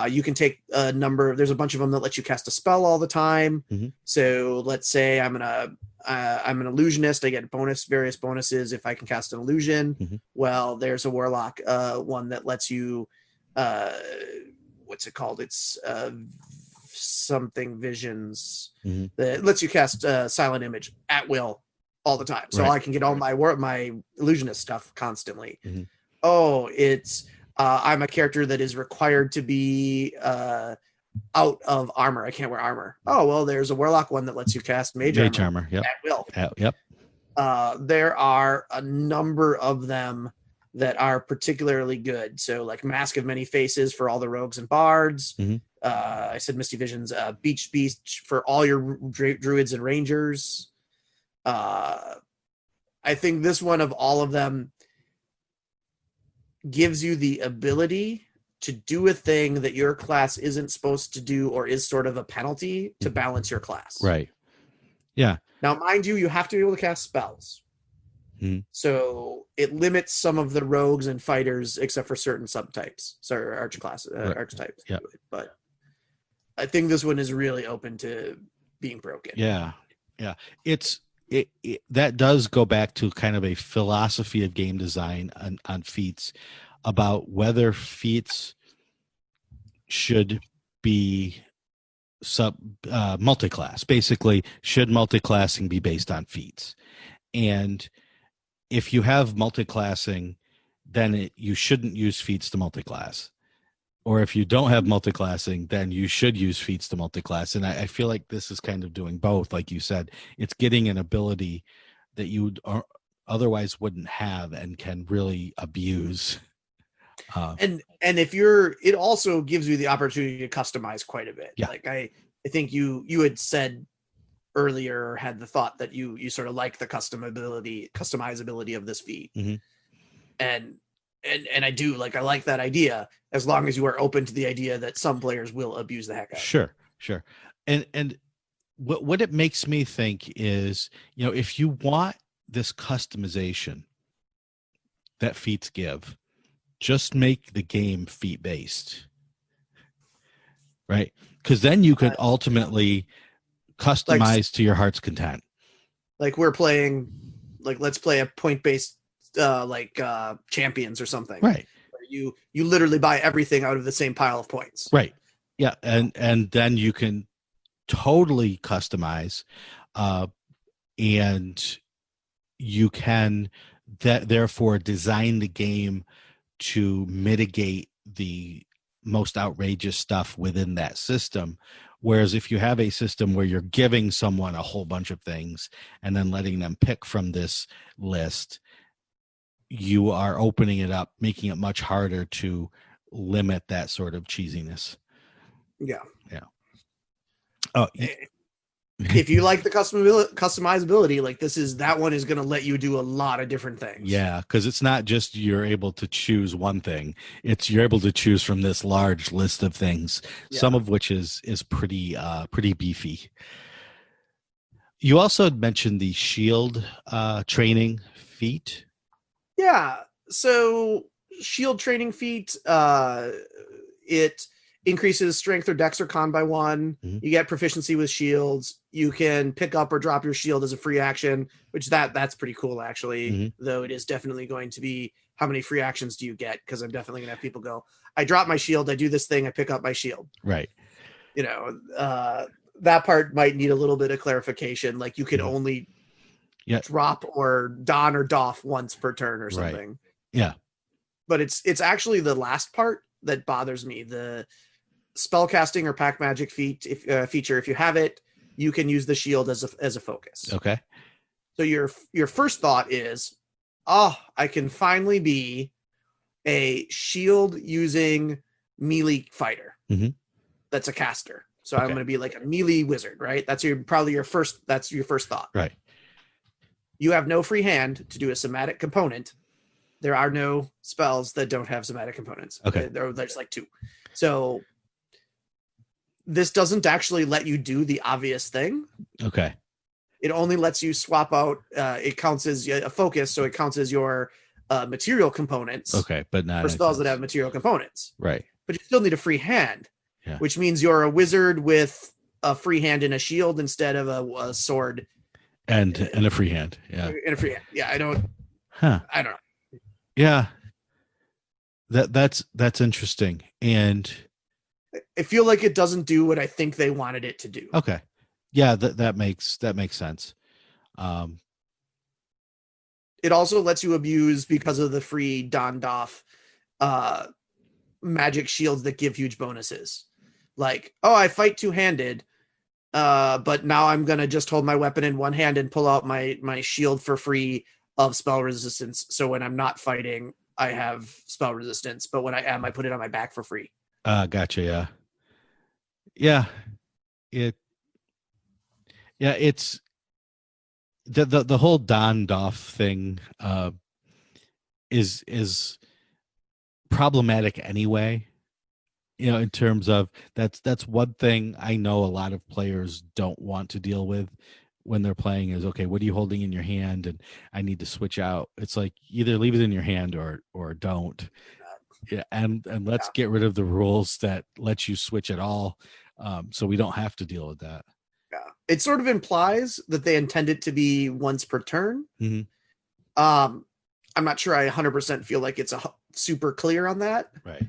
you can take a number. There's a bunch of them that let you cast a spell all the time. So let's say I'm an illusionist. I get various bonuses if I can cast an illusion. Well, there's a Warlock one that lets you, what's it called? It's something visions that lets you cast silent image at will all the time. So I can get all my illusionist stuff constantly. Oh, it's I'm a character that is required to be out of armor. I can't wear armor. Oh, well, there's a Warlock one that lets you cast mage armor.
Yep.
At will.
Yep.
There are a number of them that are particularly good. So like Mask of Many Faces for all the rogues and bards. I said Misty Visions, Beach Beast for all your druids and rangers. I think this one of all of them gives you the ability to do a thing that your class isn't supposed to do or is sort of a penalty to balance your class.
Right. Yeah.
Now, mind you have to be able to cast spells. So it limits some of the rogues and fighters except for certain subtypes. Sorry, archetypes.
Yeah.
But I think this one is really open to being broken.
Yeah. It's that does go back to kind of a philosophy of game design on feats about whether feats should be multi-class. Basically, should multi-classing be based on feats? And if you have multi-classing then you shouldn't use feats to multiclass. Or if you don't have multiclassing, then you should use feats to multiclass. And I feel like this is kind of doing both. Like you said, it's getting an ability that you otherwise wouldn't have and can really abuse.
And if it also gives you the opportunity to customize quite a bit.
Yeah.
Like I think you had said earlier, had the thought that you sort of like the customizability of this feat.
Mm-hmm.
And I do, like, I like that idea, as long as you are open to the idea that some players will abuse the heck out of it.
Sure. And what it makes me think is, if you want this customization that feats give, just make the game feat based, right? Because then you could ultimately customize to your heart's content.
Like we're playing, like, let's play a point based champions or something,
right?
You literally buy everything out of the same pile of points,
right? Yeah, and then you can totally customize, and you can therefore design the game to mitigate the most outrageous stuff within that system. Whereas if you have a system where you're giving someone a whole bunch of things and then letting them pick from this list, you are opening it up, making it much harder to limit that sort of cheesiness.
Yeah.
Oh,
if you like the customizability, like that one is going to let you do a lot of different things.
Yeah, because it's not just you're able to choose one thing; it's you're able to choose from this large list of things, some of which is pretty beefy. You also had mentioned the shield training feat.
Yeah, so shield training feat, it increases strength or dex or con by 1.
Mm-hmm.
You get proficiency with shields. You can pick up or drop your shield as a free action, which that's pretty cool, actually.
Mm-hmm.
Though it is definitely going to be, how many free actions do you get? Because I'm definitely going to have people go, I drop my shield, I do this thing, I pick up my shield.
Right.
That part might need a little bit of clarification. Like you can only drop or don or doff once per turn or something.
Right. Yeah.
But it's actually the last part that bothers me. The spellcasting or pack magic feature, if you have it, you can use the shield as a focus.
Okay.
So your first thought is, I can finally be a shield using melee fighter.
Mm-hmm.
That's a caster. So I'm going to be like a melee wizard, right? That's your first thought.
Right.
You have no free hand to do a somatic component. There are no spells that don't have somatic components.
Okay.
There's like 2. So this doesn't actually let you do the obvious thing.
Okay.
It only lets you swap out. It counts as a focus, so it counts as your material components.
Okay, but not
for spells that have material components.
Right.
But you still need a free hand, which means you're a wizard with a free hand and a shield instead of a sword
and a free hand. Yeah.
And a free hand. Yeah, I don't know.
Yeah. That's interesting. And
I feel like it doesn't do what I think they wanted it to do.
Okay. Yeah, that makes sense.
It also lets you abuse, because of the free Don Doff magic shields that give huge bonuses. Like, I fight two-handed, but now I'm gonna just hold my weapon in one hand and pull out my shield for free of spell resistance. So when I'm not fighting, I have spell resistance, but when I am, I put it on my back for free.
Gotcha. Yeah. It's the whole Don Doff thing is problematic anyway. In terms of that's one thing I know a lot of players don't want to deal with when they're playing is, okay, what are you holding in your hand? And I need to switch out. It's like, either leave it in your hand or don't. Yeah, and let's get rid of the rules that let you switch at all, so we don't have to deal with that.
Yeah, it sort of implies that they intend it to be once per turn.
Mm-hmm.
I'm not sure I 100% feel like it's super clear on that.
Right.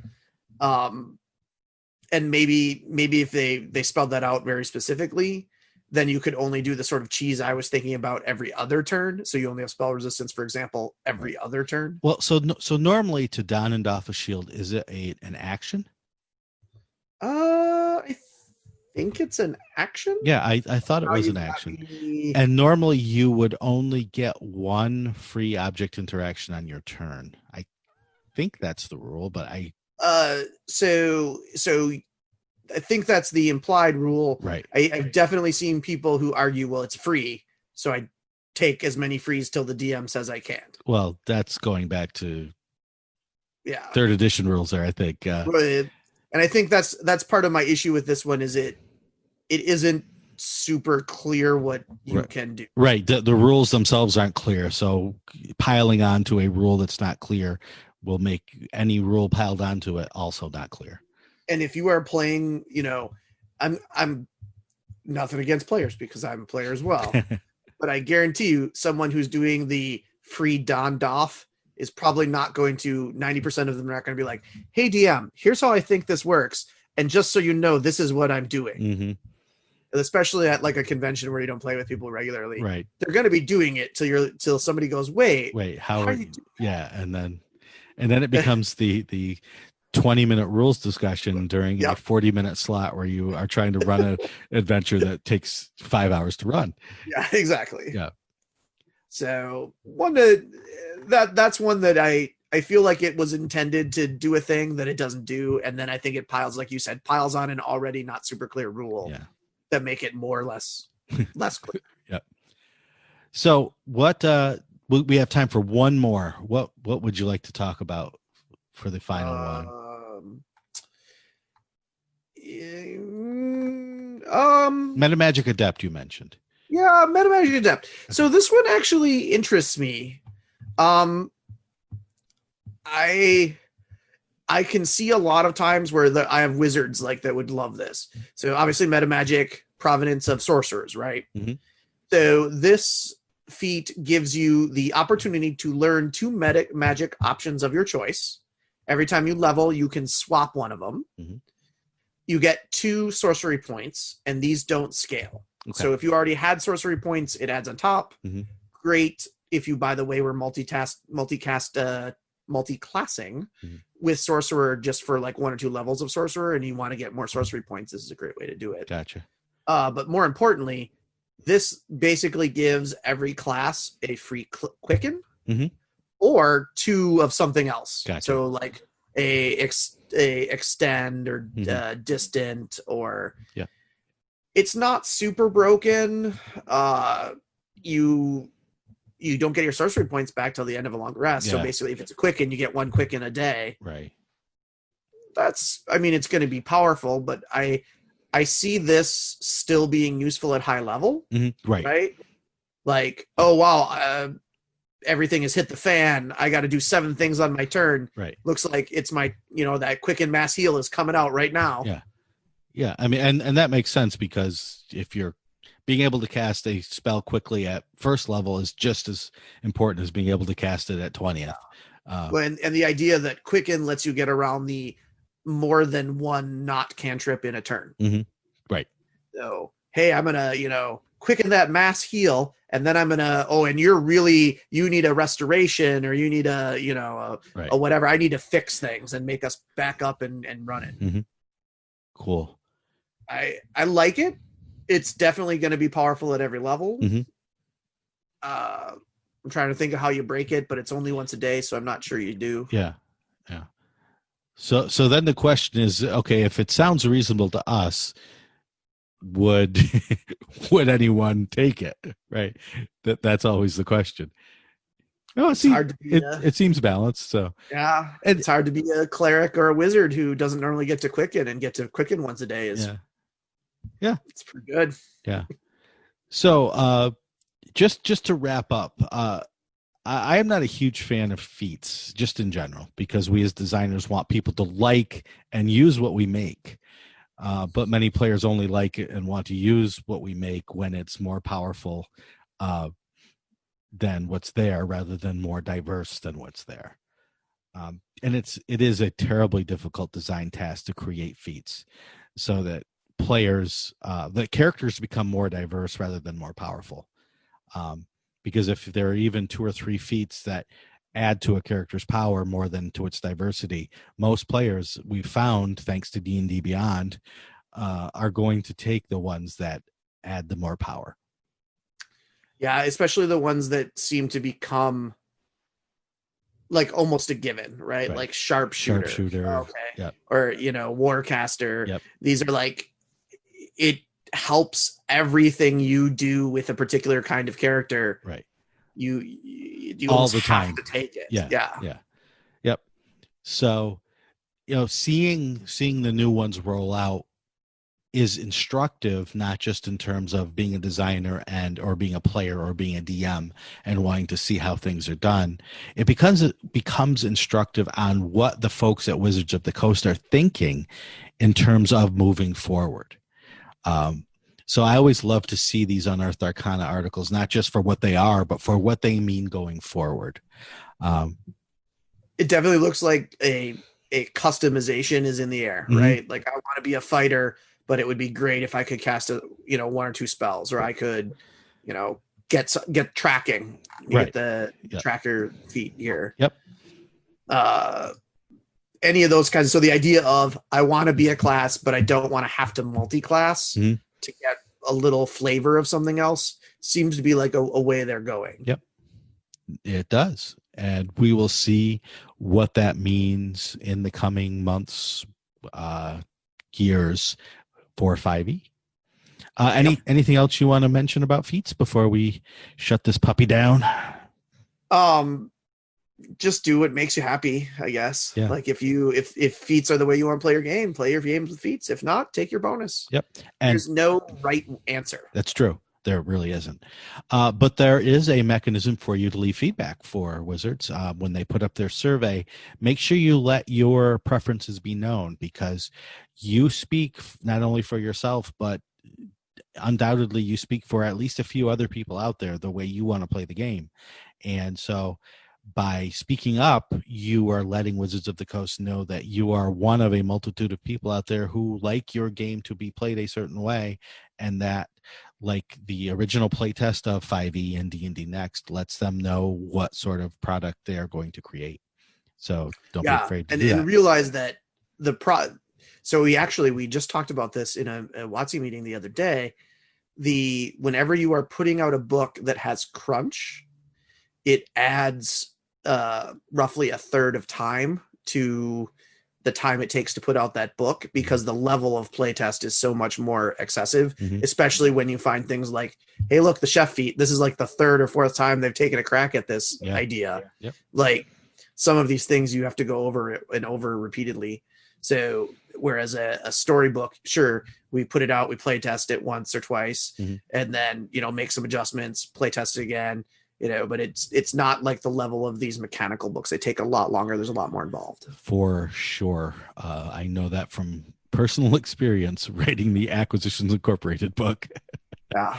And maybe if they spelled that out very specifically, then you could only do the sort of cheese I was thinking about every other turn. So you only have spell resistance, for example, every other turn.
Well, so normally to don and doff a shield, is it an action?
I think it's an action.
Yeah, I thought it
Now
was
you've
an
got
action.
me-
And normally you would only get one free object interaction on your turn. I think that's the rule, but
So I think that's the implied rule.
right.
I've definitely seen people who argue, well, it's free, so I take as many frees till the DM says I can't.
Well, that's going back to
Yeah.
third edition rules there, I think.
But- and I think that's part of my issue with this one is it isn't super clear what you
Right.
can do.
Right. The rules themselves aren't clear. So piling onto a rule that's not clear will make any rule piled onto it also not clear.
And if you are playing, I'm nothing against players because I'm a player as well. But I guarantee you someone who's doing the free Don Doff is probably not going to, 90% of them are not going to be like, hey DM, here's how I think this works. And just so you know, this is what I'm doing.
Mm-hmm.
Especially at like a convention where you don't play with people regularly.
Right.
They're going to be doing it till somebody goes, wait,
How
how
are
you
you?
do
Yeah. And then it becomes the 20-minute rules discussion during
Yep.
a 40-minute slot where you are trying to run an adventure that takes 5 hours to run.
Yeah, exactly.
Yeah.
So that's one that I feel like it was intended to do a thing that it doesn't do, and then I think it piles, like you said, piles on an already not super clear rule
Yeah.
that make it more or less clear.
Yep. So what we have time for one more. What would you like to talk about for the final one? Metamagic Adept you mentioned.
Yeah, Metamagic Adept. So this one actually interests me. I can see a lot of times where I have wizards like that would love this. So obviously Metamagic, provenance of sorcerers, right?
Mhm.
So this feat gives you the opportunity to learn two magic options of your choice. Every time you level, you can swap one of them.
Mhm.
You get 2 sorcery points, and these don't scale.
Okay.
So if you already had sorcery points, it adds on top.
Mhm.
Great if you, by the way, were multiclassing
Mhm.
with sorcerer just for like 1 or 2 levels of sorcerer, and you want to get more sorcery points. This is a great way to do it.
Gotcha.
But more importantly, this basically gives every class a free quicken
Mhm.
or 2 of something else.
Gotcha.
So like a extend or
Mhm.
distant, or
Yeah.
it's not super broken. You don't get your sorcery points back till the end of a long rest. So
Yeah.
basically, if it's a quicken, you get 1 quicken a day.
Right.
It's going to be powerful, but I see this still being useful at high level,
Mhm. Right.
right? Like, oh wow, everything has hit the fan. I got to do 7 things on my turn.
Right.
Looks like it's my, that quicken mass heal is coming out right now.
Yeah. Yeah. I mean, and that makes sense because if you're being able to cast a spell quickly at first level is just as important as being able to cast it at 20th.
And the idea that quicken lets you get around the more than one not cantrip in a turn.
Mhm. Right.
So, hey, I'm gonna, quicken that mass heal, and then I'm gonna, and you need a restoration, or you need a
Right.
whatever. I need to fix things and make us back up and run it.
Mhm. Cool.
I like it. It's definitely going to be powerful at every level.
Mhm.
I'm trying to think of how you break it, but it's only once a day, so I'm not sure you do.
Yeah. Yeah. So then the question is, okay, if it sounds reasonable to us, would anyone take it? Right. That's always the question. Oh, see,
hard to be,
it seems balanced. So
Yeah,
And-
it's hard to be a cleric or a wizard who doesn't normally get to quicken, and get to quicken once a day is it's pretty good.
Yeah. So just to wrap up, I am not a huge fan of feats just in general because we as designers want people to like and use what we make. But many players only like it and want to use what we make when it's more powerful than what's there rather than more diverse than what's there. And it is a terribly difficult design task to create feats so that players, the characters become more diverse rather than more powerful. Because if there are even 2 or 3 feats that add to a character's power more than to its diversity, most players we've found, thanks to D&D Beyond, are going to take the ones that add the more power.
Yeah, especially the ones that seem to become like almost a given, right?
Right.
Like sharpshooter.
Sharpshooter.
Okay.
Yep.
Or, warcaster.
Yep.
These are like, it helps everything you do with a particular kind of character.
Right.
You
All
almost
the
have
time.
to take it.
Yeah.
Yeah.
Yep. So, seeing the new ones roll out is instructive, not just in terms of being a designer or being a player or being a DM and wanting to see how things are done. It becomes instructive on what the folks at Wizards of the Coast are thinking in terms of moving forward. So I always love to see these Unearthed Arcana articles, not just for what they are, but for what they mean going forward.
It definitely looks like a customization is in the air, right? Like, I want to be a fighter, but it would be great if I could cast 1 or 2 spells, or I could, get tracking,
Right.
get the tracker feat here.
Yep.
Any of those kinds. So the idea of, I want to be a class, but I don't want to have to multi-class to get a little flavor of something else, seems to be like a way they're going.
Yep. It does. And we will see what that means in the coming months, years for 5e. Anything else you want to mention about Feats before we shut this puppy down?
Just do what makes you happy, I guess.
Yeah.
Like, if Feats are the way you want to play your game, play your games with Feats. If not, take your bonus.
Yep. And
there's no right answer.
That's true. There really isn't. But there is a mechanism for you to leave feedback for Wizards. When they put up their survey, make sure you let your preferences be known, because you speak not only for yourself, but undoubtedly you speak for at least a few other people out there, the way you want to play the game. And so by speaking up, you are letting Wizards of the Coast know that you are one of a multitude of people out there who like your game to be played a certain way, and that, like the original playtest of 5e and D&D Next, lets them know what sort of product they are going to create. So don't be afraid to do that.
And realize that so we just talked about this in a WotC meeting the other day. Whenever you are putting out a book that has crunch, it adds roughly a third of time to the time it takes to put out that book, because the level of playtest is so much more excessive, especially when you find things like, hey, look, the chef feat, this is like the 3rd or 4th time they've taken a crack at this idea.
Yep.
Like, some of these things you have to go over it and over repeatedly. So whereas a storybook, sure, we put it out, we play test it once or twice, and then, make some adjustments, play test it again, but it's not like the level of these mechanical books. They take a lot longer. There's a lot more involved.
For sure. I know that from personal experience writing the Acquisitions Incorporated book.
Yeah.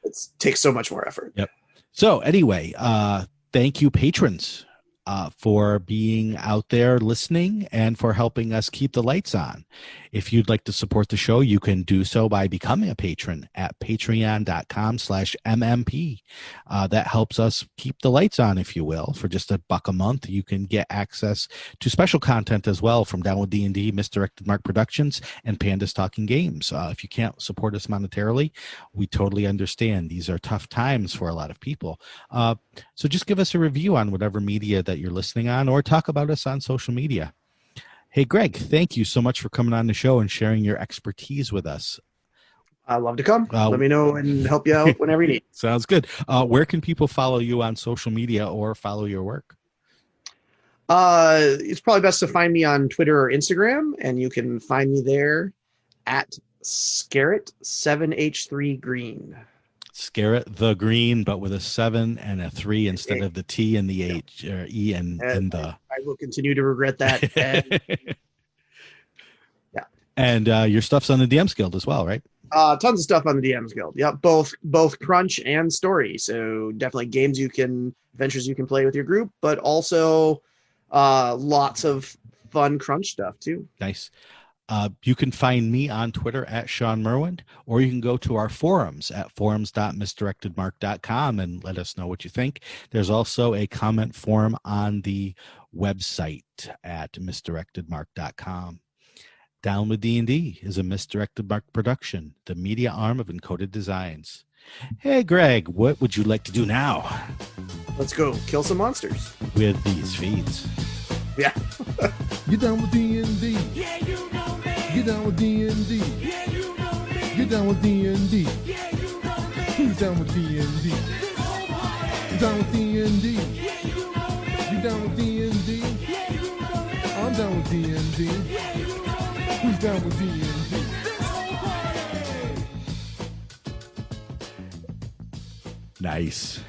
It takes so much more effort.
Yep. So anyway, thank you, patrons, for being out there listening and for helping us keep the lights on. If you'd like to support the show, you can do so by becoming a patron at patreon.com/MMP. That helps us keep the lights on, if you will. For just $1 a month, you can get access to special content as well from Down with D&D, Misdirected Mark Productions, and Pandas Talking Games. If you can't support us monetarily, we totally understand. These are tough times for a lot of people. So just give us a review on whatever media that you're listening on, or talk about us on social media. Hey, Greg, thank you so much for coming on the show and sharing your expertise with us.
I'd love to come. Let me know and help you out whenever you need.
Sounds good. Where can people follow you on social media or follow your work?
It's probably best to find me on Twitter or Instagram, and you can find me there at Scarrett7H3Green.
Scarrett the Green, but with a 7 and a 3 instead of the T and the H or E and the.
I will continue to regret that.
And your stuff's on the DMs Guild as well, right?
Tons of stuff on the DMs Guild. Yep, both crunch and story. So definitely adventures you can play with your group, but also lots of fun crunch stuff too.
Nice. You can find me on Twitter at Shawn Merwin, or you can go to our forums at forums.misdirectedmark.com and let us know what you think. There's also a comment forum on the website at misdirectedmark.com. Down with D&D is a Misdirected Mark production, the media arm of Encoded Designs. Hey, Greg, what would you like to do now
Let's go kill some monsters.
with these feeds?
Yeah.
Get down with D&D.
Yeah, you know me.
Get down with D&D.
Yeah, you know me.
Get down with D&D.
Yeah, you know me.
Who's down with D&D?
This whole party.
Down with D&D.
Yeah, you know me.
You down with D&D?
Yeah, you know me.
I'm down with D&D.
Yeah, you know me.
Who's down with D&D?
This whole party.
Nice.